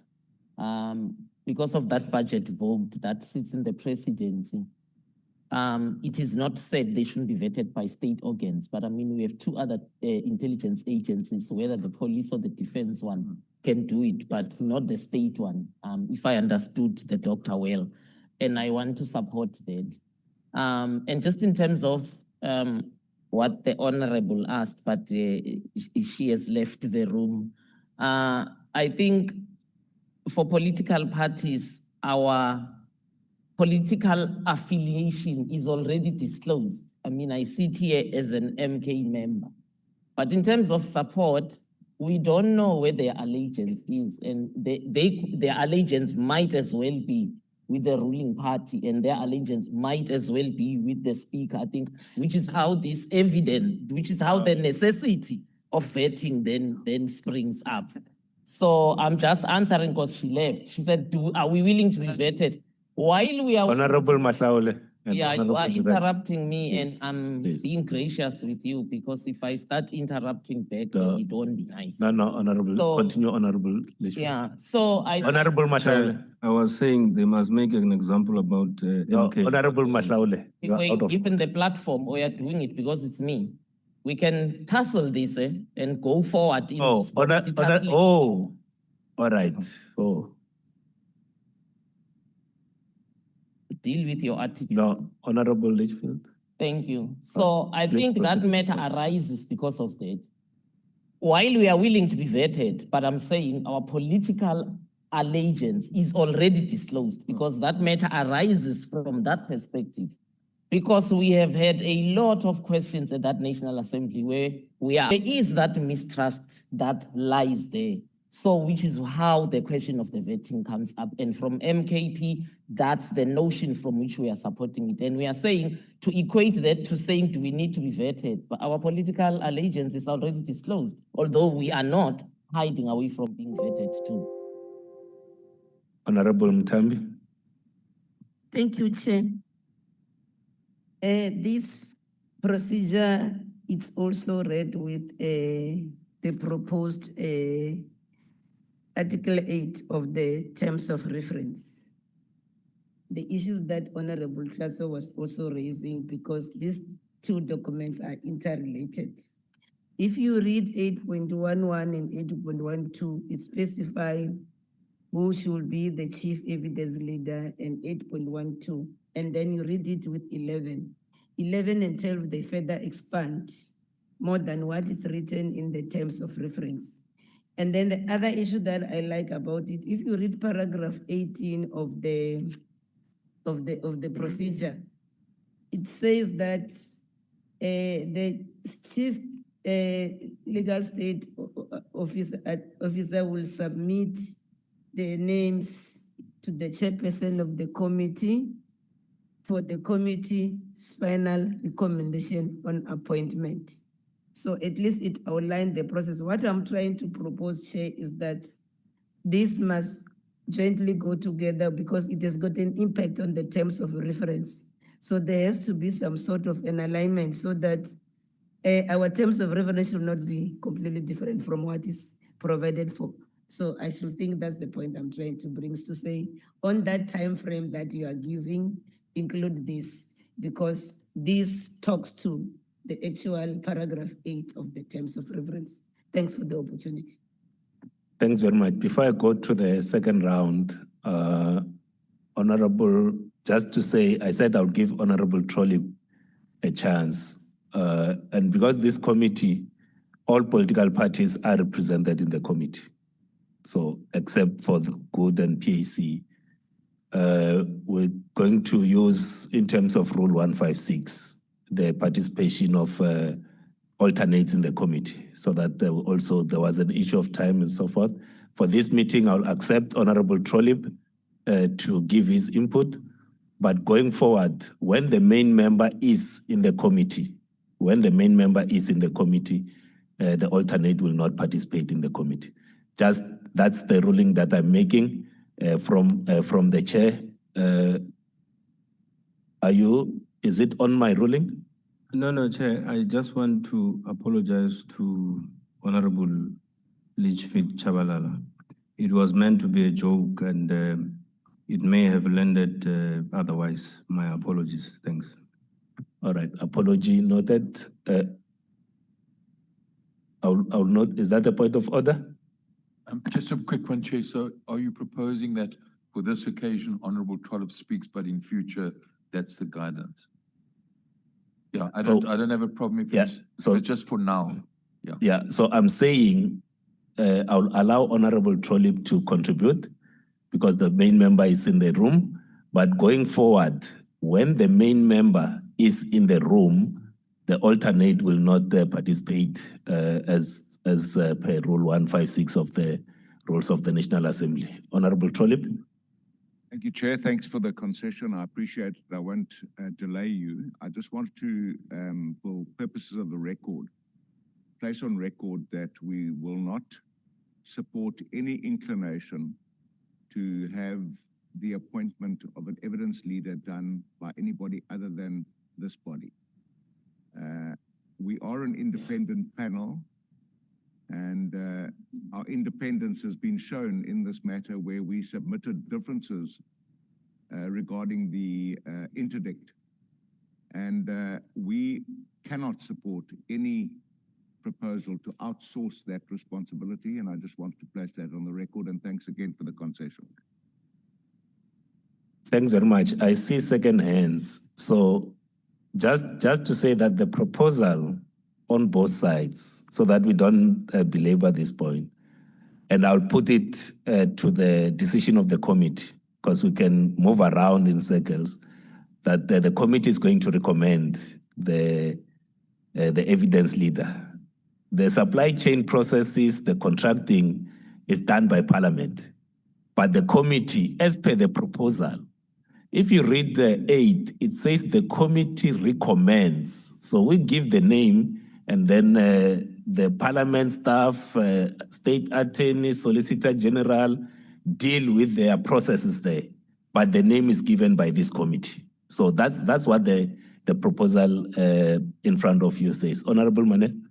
because of that budget vote that sits in the presidency, it is not said they shouldn't be vetted by state organs, but I mean, we have two other intelligence agencies, whether the police or the defense one can do it, but not the state one, if I understood the doctor well. And I want to support that. And just in terms of what the Honorable asked, but she has left the room. I think for political parties, our political affiliation is already disclosed. I mean, I sit here as an MK member. But in terms of support, we don't know where their allegiance is. And their allegiance might as well be with the ruling party, and their allegiance might as well be with the speaker, I think, which is how this evident, which is how the necessity of vetting then springs up. So I'm just answering because she left. She said, are we willing to be vetted? While we are— Honorable Mahlaule. Yeah, you are interrupting me, Please, and I'm being gracious with you, because if I start interrupting back, it won't be nice. No, Honorable. So, continue, Honorable. Yeah, so Honorable Mahlaule. I was saying they must make an example about MK. Honorable Mahlaule. Given the platform, we are doing it because it's me. We can tussle this and go forward. In all right. Deal with your attitude. No, Honorable Litchfield. Thank you. So I think that matter arises because of that. While we are willing to be vetted, but I'm saying our political allegiance is already disclosed, because that matter arises from that perspective. Because we have had a lot of questions at that National Assembly where there is that mistrust that lies there. So which is how the question of the vetting comes up. And from MKP, that's the notion from which we are supporting it. And we are saying, to equate that to saying, do we need to be vetted? But our political allegiance is already disclosed, although we are not hiding away from being vetted too. Honorable Mtambi. Thank you, Chair. This procedure, it's also read with the proposed Article 8 of the terms of reference. The issues that Honorable Klaso was also raising, because these two documents are interrelated. If you read 8.11 and 8.12, it specifies who should be the chief evidence leader and 8.12, and then you read it with 11. 11 and 12, they further expand more than what is written in the terms of reference. And then the other issue that I like about it, if you read paragraph 18 of the procedure, it says that the chief legal state officer will submit the names to the chairperson of the committee for the committee's final recommendation on appointment. So at least it outlined the process. What I'm trying to propose, Chair, is that this must jointly go together because it has got an impact on the terms of reference. So there has to be some sort of an alignment so that our terms of reference should not be completely different from what is provided for. So I should think that's the point I'm trying to bring, is to say on that time frame that you are giving, include this, because this talks to the actual paragraph 8 of the terms of reference. Thanks for the opportunity. Thanks very much. Before I go to the second round, Honorable, just to say, I said I'll give Honorable Trolley a chance. And because this committee, all political parties are represented in the committee. So except for the Good and PAC, we're going to use, in terms of Rule 156, the participation of alternates in the committee, so that there was an issue of time and so forth. For this meeting, I'll accept Honorable Trollip to give his input, but going forward, when the main member is in the committee, the alternate will not participate in the committee. Just that's the ruling that I'm making from the chair. Is it on my ruling? No, Chair. I just want to apologize to Honorable Litchfield Chabalala. It was meant to be a joke, and it may have landed otherwise. My apologies. Thanks. All right. Apology noted. I'll note. Is that a point of order? Just a quick one, Chair. So are you proposing that for this occasion, Honorable Trollip speaks, but in future, that's the guidance? Yeah, I don't have a problem if it's just for now. Yeah. Yeah. So I'm saying I'll allow Honorable Trollip to contribute because the main member is in the room. But going forward, when the main member is in the room, the alternate will not participate as per Rule 156 of the Rules of the National Assembly. Honorable Trollip. Thank you, Chair. Thanks for the concession. I appreciate it. I won't delay you. I just want to, for purposes of the record, place on record that we will not support any inclination to have the appointment of an evidence leader done by anybody other than this body. We are an independent panel, and our independence has been shown in this matter where we submitted differences regarding the interdict. And we cannot support any proposal to outsource that responsibility, and I just want to place that on the record, and thanks again for the concession. Thanks very much. I see second hands. So just to say that the proposal on both sides, so that we don't belabor this point, and I'll put it to the decision of the committee, because we can move around in circles, that the committee is going to recommend the evidence leader. The supply chain processes, the contracting is done by Parliament, but the committee, as per the proposal, if you read the 8, it says the committee recommends. So we give the name, and then the Parliament staff, State Attorney, Solicitor General deal with their processes there. But the name is given by this committee. So that's what the proposal in front of you says. Honorable Mane.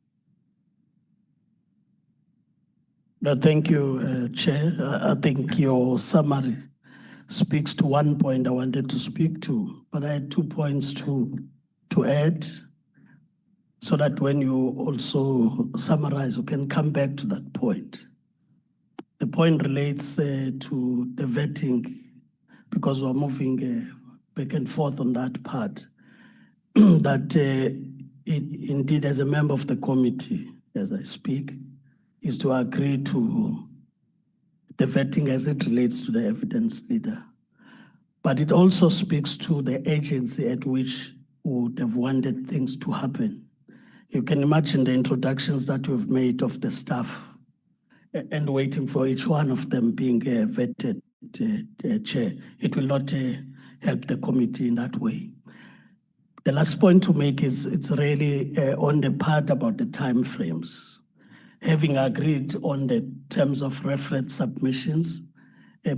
No, thank you, Chair. I think your summary speaks to one point I wanted to speak to, but I had 2 points to add so that when you also summarize, you can come back to that point. The point relates to the vetting, because we're moving back and forth on that part, that indeed, as a member of the committee, as I speak, is to agree to the vetting as it relates to the evidence leader. But it also speaks to the agency at which would have wanted things to happen. You can imagine the introductions that we've made of the staff and waiting for each one of them being vetted, Chair. It will not help the committee in that way. The last point to make is it's really on the part about the timeframes. Having agreed on the terms of reference submissions,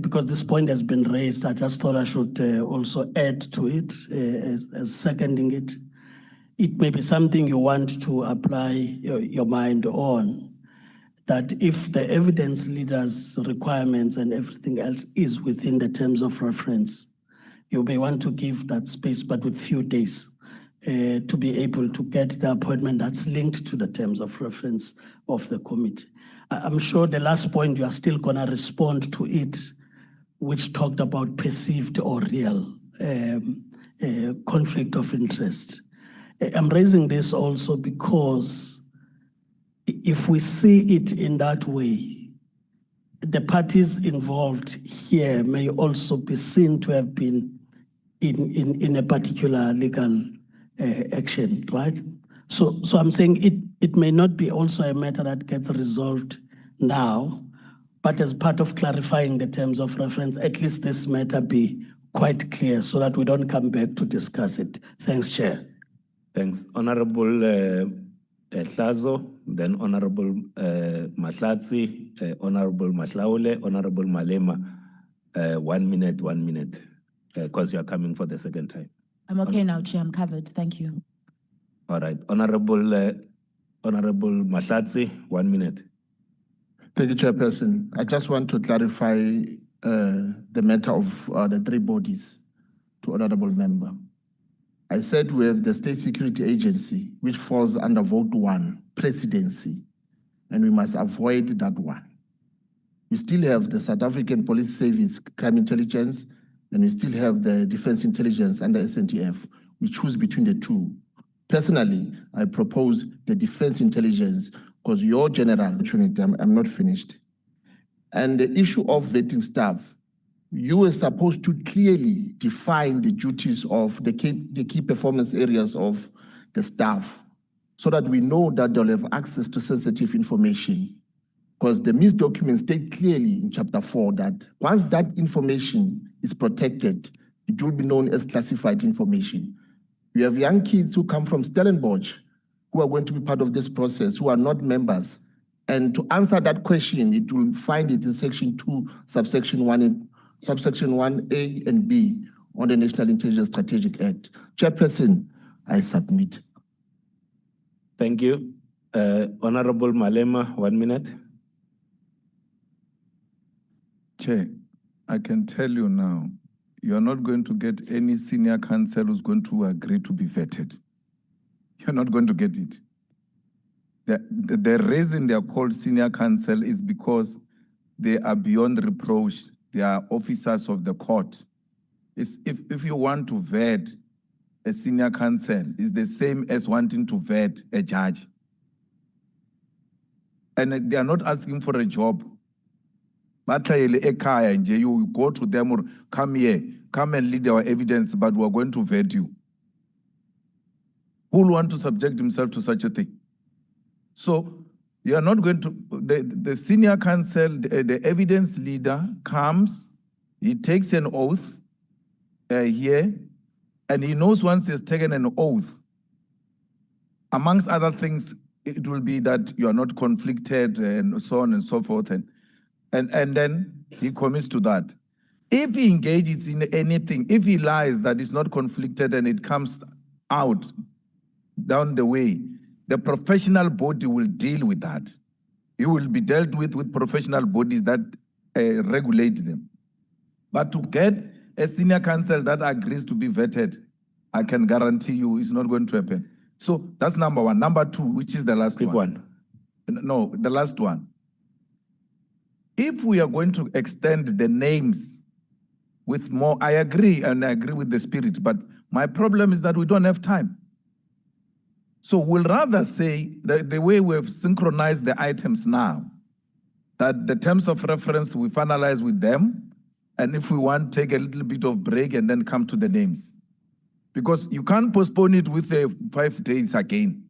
because this point has been raised, I just thought I should also add to it as seconding it. It may be something you want to apply your mind on, that if the evidence leaders' requirements and everything else is within the terms of reference, you may want to give that space, but with few days, to be able to get the appointment that's linked to the terms of reference of the committee. I'm sure the last point you are still going to respond to it, which talked about perceived or real conflict of interest. I'm raising this also because if we see it in that way, the parties involved here may also be seen to have been in a particular legal action, right? So I'm saying it may not be also a matter that gets resolved now, but as part of clarifying the terms of reference, at least this matter be quite clear so that we don't come back to discuss it. Thanks, Chair. Thanks. Honorable Hlazo, then Honorable Mahlatsi, Honorable Mahlaule, Honorable Malema. 1 minute, because you are coming for the second time. I'm okay now, Chair. I'm covered. Thank you. All right. Honorable Mahlatsi, 1 minute. Thank you, Chairperson. I just want to clarify the matter of the three bodies to Honorable Member. I said we have the State Security Agency, which falls under Vote 1, Presidency, and we must avoid that one. We still have the South African Police Service Crime Intelligence, and we still have the Defense Intelligence under SNTF. We choose between the two. Personally, I propose the Defense Intelligence because your general, I'm not finished. And the issue of vetting staff, you were supposed to clearly define the duties of the key performance areas of the staff so that we know that they'll have access to sensitive information. Because the MIS documents state clearly in Chapter 4 that once that information is protected, it will be known as classified information. We have young kids who come from Stellenbosch who are going to be part of this process, who are not members. And to answer that question, it will find it in Section 2, Subsection 1A and B on the National Intelligence Strategic Act. Chairperson, I submit. Thank you. Honorable Malema, 1 minute. Chair, I can tell you now, you are not going to get any senior counsel who's going to agree to be vetted. You're not going to get it. The reason they are called senior counsel is because they are beyond reproach. They are officers of the court. If you want to vet a senior counsel, it's the same as wanting to vet a judge. And they are not asking for a job. You go to them or come here, come and lead our evidence, but we're going to vet you. Who will want to subject himself to such a thing? So you are not going to, the senior counsel, the evidence leader comes, he takes an oath here, and he knows once he has taken an oath, amongst other things, it will be that you are not conflicted and so on and so forth. And then he commits to that. If he engages in anything, if he lies that is not conflicted and it comes out down the way, the professional body will deal with that. You will be dealt with professional bodies that regulate them. But to get a senior counsel that agrees to be vetted, I can guarantee you it's not going to happen. So that's number one. Number two, which is the last one. No, the last one. If we are going to extend the names with more, I agree, and I agree with the spirit, but my problem is that we don't have time. So we'll rather say that the way we've synchronized the items now, that the terms of reference we finalize with them, and if we want, take a little bit of break and then come to the names. Because you can't postpone it with 5 days again.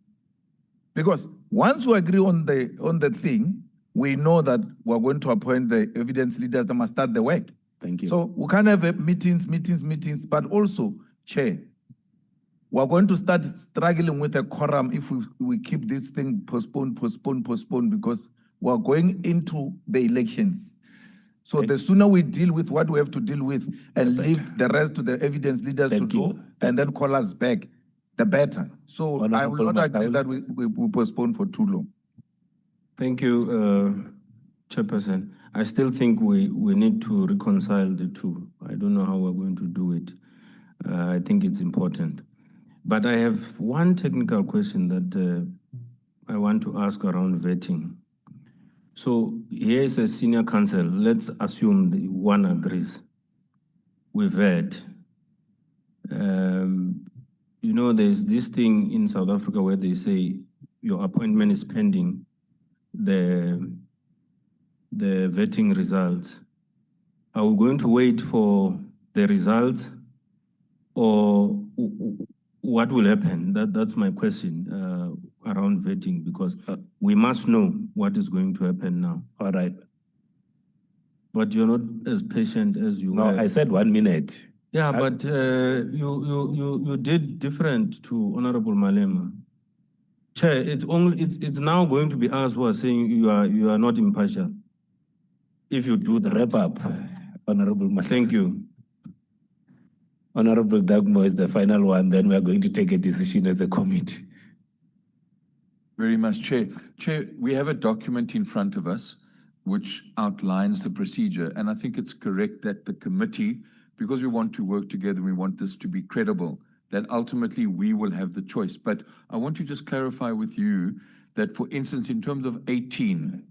Because once we agree on the thing, we know that we're going to appoint the evidence leaders that must start the work. Thank you. So we can't have meetings, but also, Chair, we're going to start struggling with a quorum if we keep this thing postponed, because we're going into the elections. So the sooner we deal with what we have to deal with and leave the rest to the evidence leaders to do, and then call us back, the better. So I will not agree that we postpone for too long. Thank you, Chairperson. I still think we need to reconcile the two. I don't know how we're going to do it. I think it's important. But I have one technical question that I want to ask around vetting. So here is a senior counsel. Let's assume the one agrees. We vet. You know, there's this thing in South Africa where they say your appointment is pending the vetting results. Are we going to wait for the results, or what will happen? That's my question around vetting, because we must know what is going to happen now. All right. But you're not as patient as you were. No, I said 1 minute. Yeah, but you did different to Honorable Malema. Chair, it's now going to be us who are saying you are not impartial. If you do the wrap up, Honorable Malema. Thank you. Honorable Dagmo is the final one, then we are going to take a decision as a committee. Very much, Chair. Chair, we have a document in front of us which outlines the procedure, and I think it's correct that the committee, because we want to work together, we want this to be credible, that ultimately we will have the choice. But I want to just clarify with you that, for instance, in terms of 18,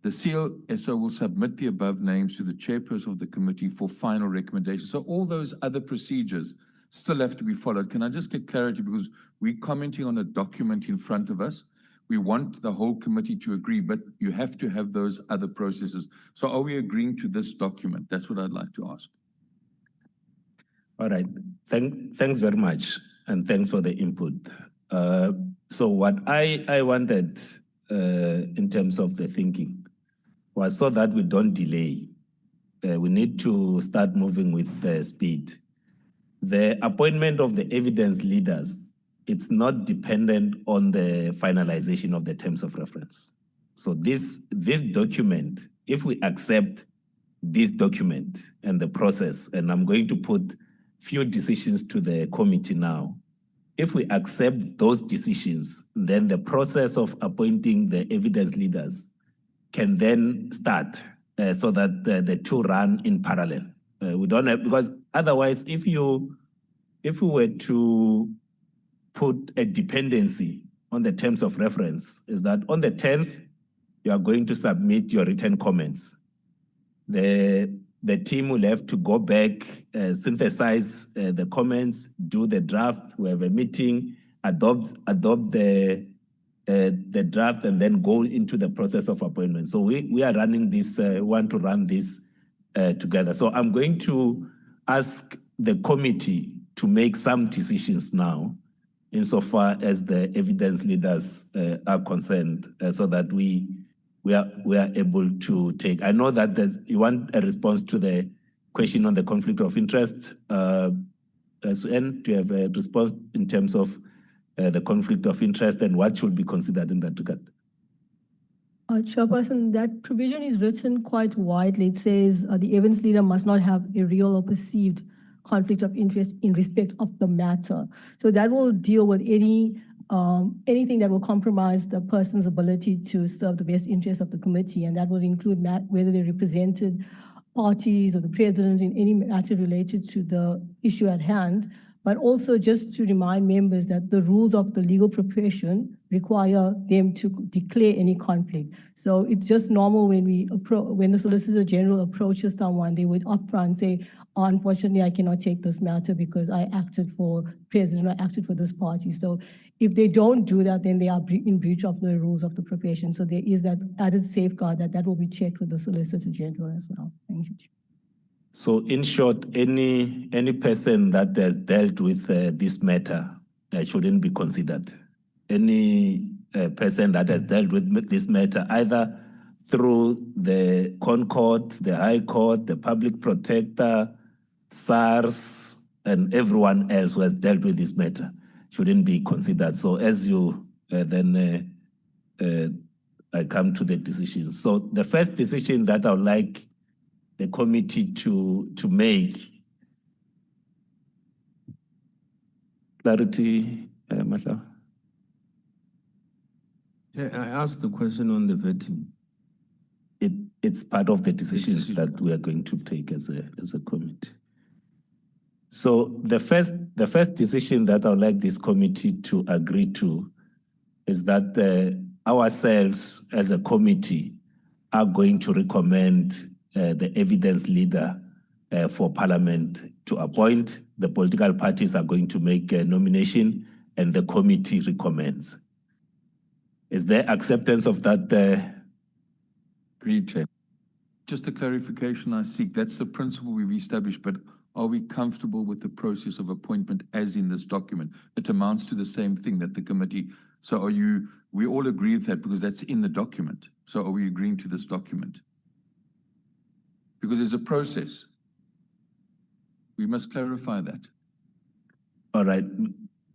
the CLSO will submit the above names to the chairperson of the committee for final recommendation. So all those other procedures still have to be followed. Can I just get clarity, because we're commenting on a document in front of us. We want the whole committee to agree, but you have to have those other processes. So are we agreeing to this document? That's what I'd like to ask. All right. Thanks very much, and thanks for the input. So what I wanted in terms of the thinking was so that we don't delay. We need to start moving with speed. The appointment of the evidence leaders, it's not dependent on the finalization of the terms of reference. So this document, if we accept this document and the process, and I'm going to put few decisions to the committee now. If we accept those decisions, then the process of appointing the evidence leaders can then start so that the two run in parallel. We don't have, because otherwise, if we were to put a dependency on the terms of reference, is that on the 10th, you are going to submit your written comments. The team will have to go back, synthesize the comments, do the draft. We have a meeting, adopt the draft, and then go into the process of appointment. So we are running this, want to run this together. So I'm going to ask the committee to make some decisions now, insofar as the evidence leaders are concerned, so that we are able to take. I know that you want a response to the question on the conflict of interest. And to have a response in terms of the conflict of interest and what should be considered in that regard. Chairperson, that provision is written quite widely. It says the evidence leader must not have a real or perceived conflict of interest in respect of the matter. So that will deal with any anything that will compromise the person's ability to serve the best interests of the committee, and that will include whether they represented parties or the president in any matter related to the issue at hand, but also just to remind members that the rules of the legal profession require them to declare any conflict. So it's just normal when when the Solicitor General approaches someone, they would upfront say, oh, unfortunately, I cannot take this matter because I acted for president, I acted for this party. So if they don't do that, then they are in breach of the rules of the profession. So there is that added safeguard that will be checked with the Solicitor General as well. Thank you. So in short, any person that has dealt with this matter shouldn't be considered. Any person that has dealt with this matter, either through the Concord, the High Court, the Public Protector, SARS, and everyone else who has dealt with this matter, shouldn't be considered. So as you I come to the decision. So the first decision that I would like the committee to make. Clarity, Matla. Yeah, I asked the question on the vetting. It's part of the decision that we are going to take as a committee. So the first decision that I would like this committee to agree to is that ourselves as a committee are going to recommend the evidence leader for Parliament to appoint. The political parties are going to make a nomination and the committee recommends. Is there acceptance of that? Just a clarification I seek. That's the principle we've established, but are we comfortable with the process of appointment as in this document? It amounts to the same thing that the committee, so we all agree with that because that's in the document. So are we agreeing to this document? Because there's a process. We must clarify that. All right.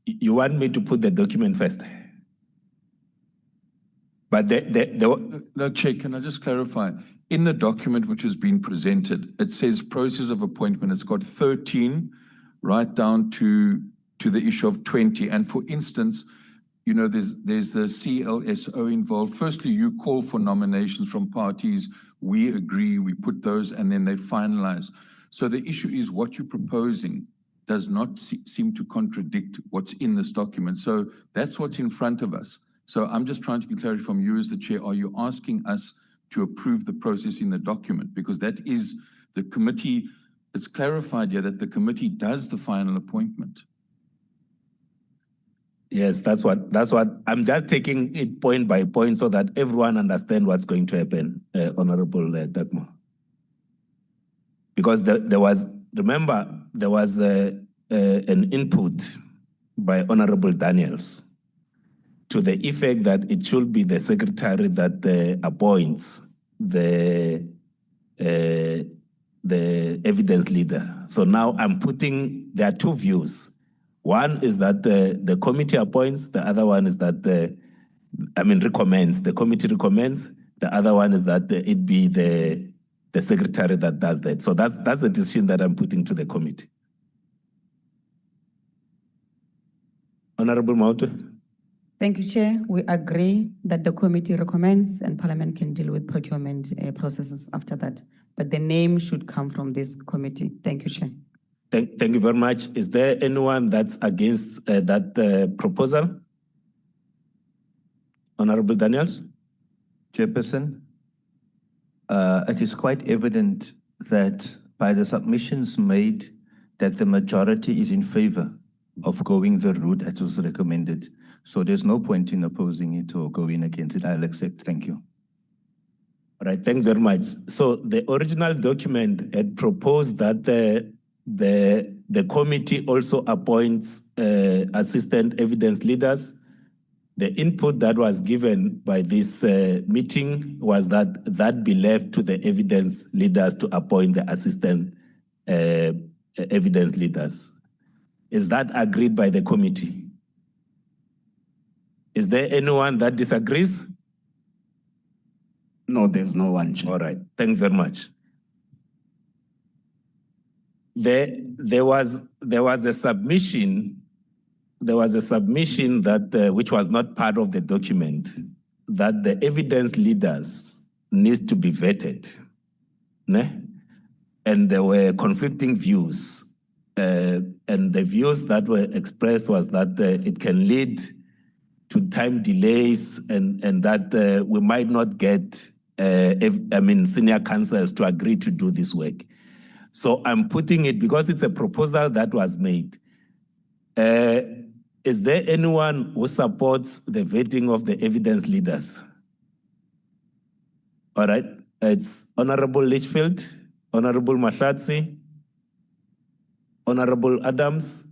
You want me to put the document first? But No, Chair, can I just clarify? In the document which has been presented, it says process of appointment. It's got 13 right down to the issue of 20. And for instance, you know, there's the CLSO involved. Firstly, you call for nominations from parties. We agree, we put those, and then they finalize. So the issue is what you're proposing does not seem to contradict what's in this document. So that's what's in front of us. So I'm just trying to get clarity from you as the chair. Are you asking us to approve the process in the document? Because that is the committee. It's clarified here that the committee does the final appointment. Yes, that's what I'm just taking it point by point so that everyone understands what's going to happen, Honorable Dagmar. Because there was an input by Honorable Daniels to the effect that it should be the secretary that appoints the evidence leader. So now there are two views. One is that the committee appoints, the other one is that, recommends. The committee recommends. The other one is that it be the secretary that does that. So that's the decision that I'm putting to the committee. Honorable Mautu. Thank you, Chair. We agree that the committee recommends and Parliament can deal with procurement processes after that. But the name should come from this committee. Thank you, Chair. Thank you very much. Is there anyone that's against that proposal? Honorable Daniels? Chairperson, it is quite evident that by the submissions made that the majority is in favor of going the route that was recommended. So there's no point in opposing it or going against it. I'll accept. Thank you. All right, thank you very much. So the original document had proposed that the committee also appoints assistant evidence leaders. The input that was given by this meeting was that be left to the evidence leaders to appoint the assistant evidence leaders. Is that agreed by the committee? Is there anyone that disagrees? No, there's no one. All right, thank you very much. There was a submission there was a submission that which was not part of the document, that the evidence leaders needs to be vetted, ne? And there were conflicting views, and the views that were expressed was that it can lead to time delays, and that we might not get, senior councils to agree to do this work. So I'm putting it because it's a proposal that was made. Is there anyone who supports the vetting of the evidence leaders? All right, it's Honorable Litchfield, Honorable Mashatsi, Honorable Adams.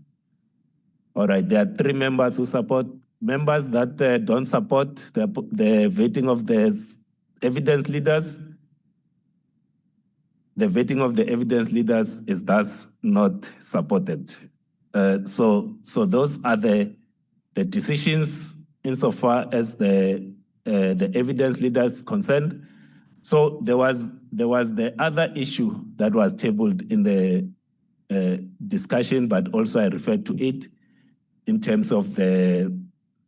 All right, there are 3 members who support. Members that don't support the vetting of the evidence leaders. The vetting of the evidence leaders is thus not supported. So those are the decisions insofar as the evidence leaders concerned. So there was the other issue that was tabled in the discussion, but also I referred to it in terms of the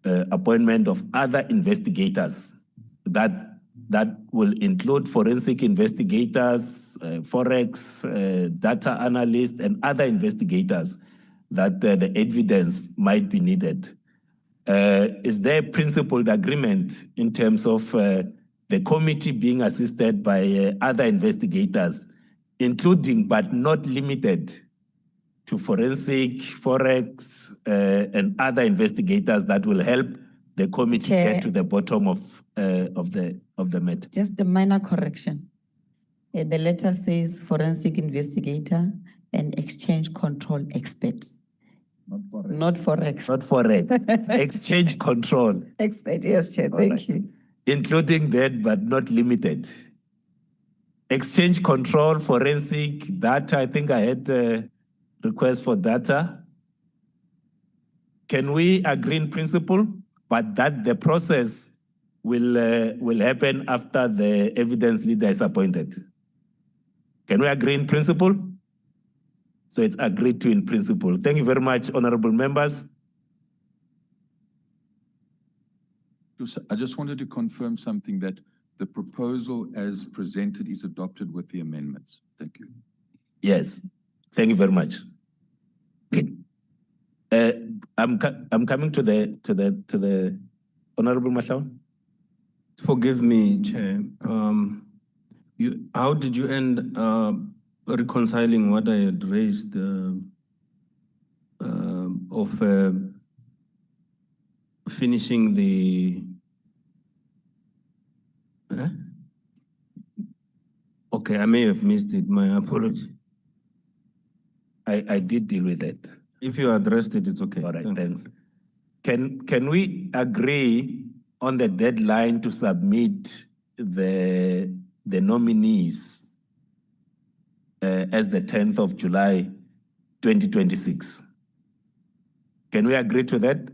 appointment of other investigators that will include forensic investigators, forex, data analysts, and other investigators that the evidence might be needed. Is there principled agreement in terms of the committee being assisted by other investigators, including but not limited to forensic, forex, and other investigators that will help the committee Chair, get to the bottom of the matter? just a minor correction. The letter says forensic investigator and exchange control expert. Not forex. Not forex. Exchange control. Expert, yes, Chair, thank you. Including that, but not limited. Exchange control, forensic, data. I think I had a request for data. Can we agree in principle, but that the process will happen after the evidence leader is appointed? Can we agree in principle? So it's agreed to in principle. Thank you very much, honorable members. I just wanted to confirm something, that the proposal as presented is adopted with the amendments. Thank you. Yes, thank you very much. I'm coming to the honorable Mashao. Forgive me, Chair. How did you end reconciling what I had raised of finishing the... Okay, I may have missed it. My apology. I did deal with it. If you addressed it, it's okay. All right, thanks. Can we agree on the deadline to submit the nominees as the 10th of July, 2026? Can we agree to that?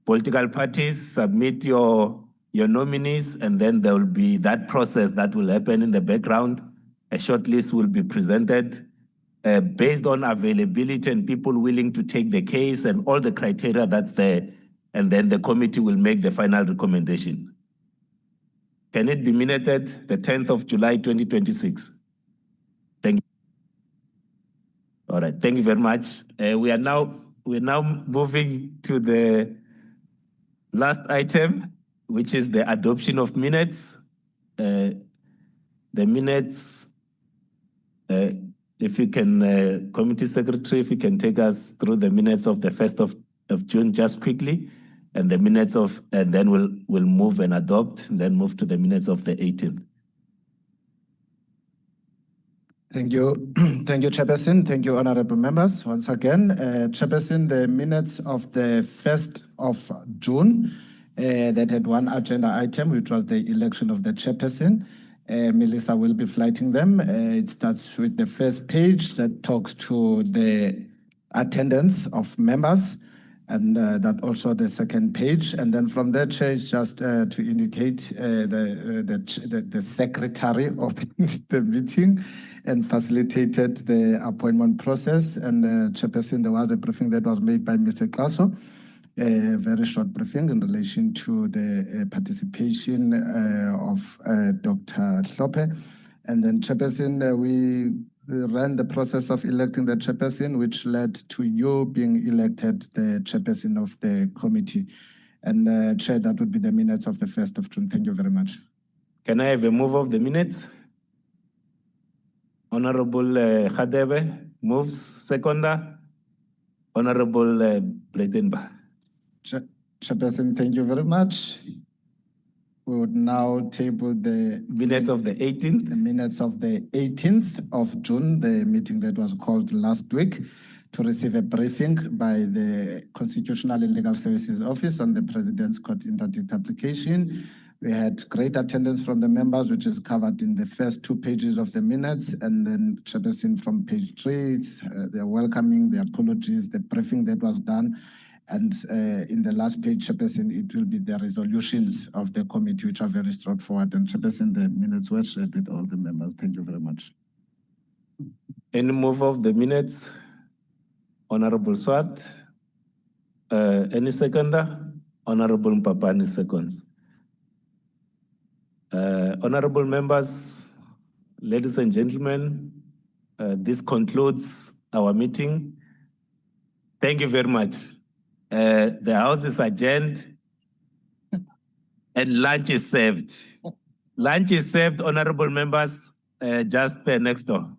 Political parties submit your nominees, and then there will be that process that will happen in the background. A shortlist will be presented based on availability and people willing to take the case and all the criteria that's there, and then the committee will make the final recommendation. Can it be minuted the 10th of July, 2026? Thank you. All right, thank you very much. We're now moving to the last item, which is the adoption of minutes. The minutes, if you can, Committee Secretary, if you can take us through the minutes of the 1st of June just quickly, and the minutes of, and then we'll move and adopt, and then move to the minutes of the 18th. Thank you. Thank you, Chairperson. Thank you, honorable members. Once again, Chairperson, the minutes of the 1st of June that had one agenda item, which was the election of the chairperson. Melissa will be flighting them. It starts with the first page that talks to the attendance of members, and that also the second page. And then from there, Chair, is just to indicate the secretary opened the meeting and facilitated the appointment process. And Chairperson, there was a briefing that was made by Mr. Klaso. a very short briefing in relation to the participation of Dr. Hlophe. And then Chairperson, we ran the process of electing the chairperson, which led to you being elected the chairperson of the committee. And Chair, that would be the minutes of the 1st of June. Thank you very much. Can I have a move of the minutes? Honorable Khadebe moves, seconder. Honorable Breitenbach. Chairperson, thank you very much. We would now table the minutes of the 18th. The minutes of the 18th of June, the meeting that was called last week, to receive a briefing by the Constitutional and Legal Services Office on the President's Court interdict application. We had great attendance from the members, which is covered in the first 2 pages of the minutes, and then Chairperson from page 3, they're welcoming the apologies, the briefing that was done. And in the last page, Chairperson, it will be the resolutions of the committee, which are very straightforward. And Chairperson, the minutes were shared with all the members. Thank you very much. Any move of the minutes? Honorable Swart. Any seconder? Honorable Mpapani seconds. Honorable members, ladies and gentlemen, this concludes our meeting. Thank you very much. The House is adjourned and lunch is served. Lunch is served, honorable members, just next door.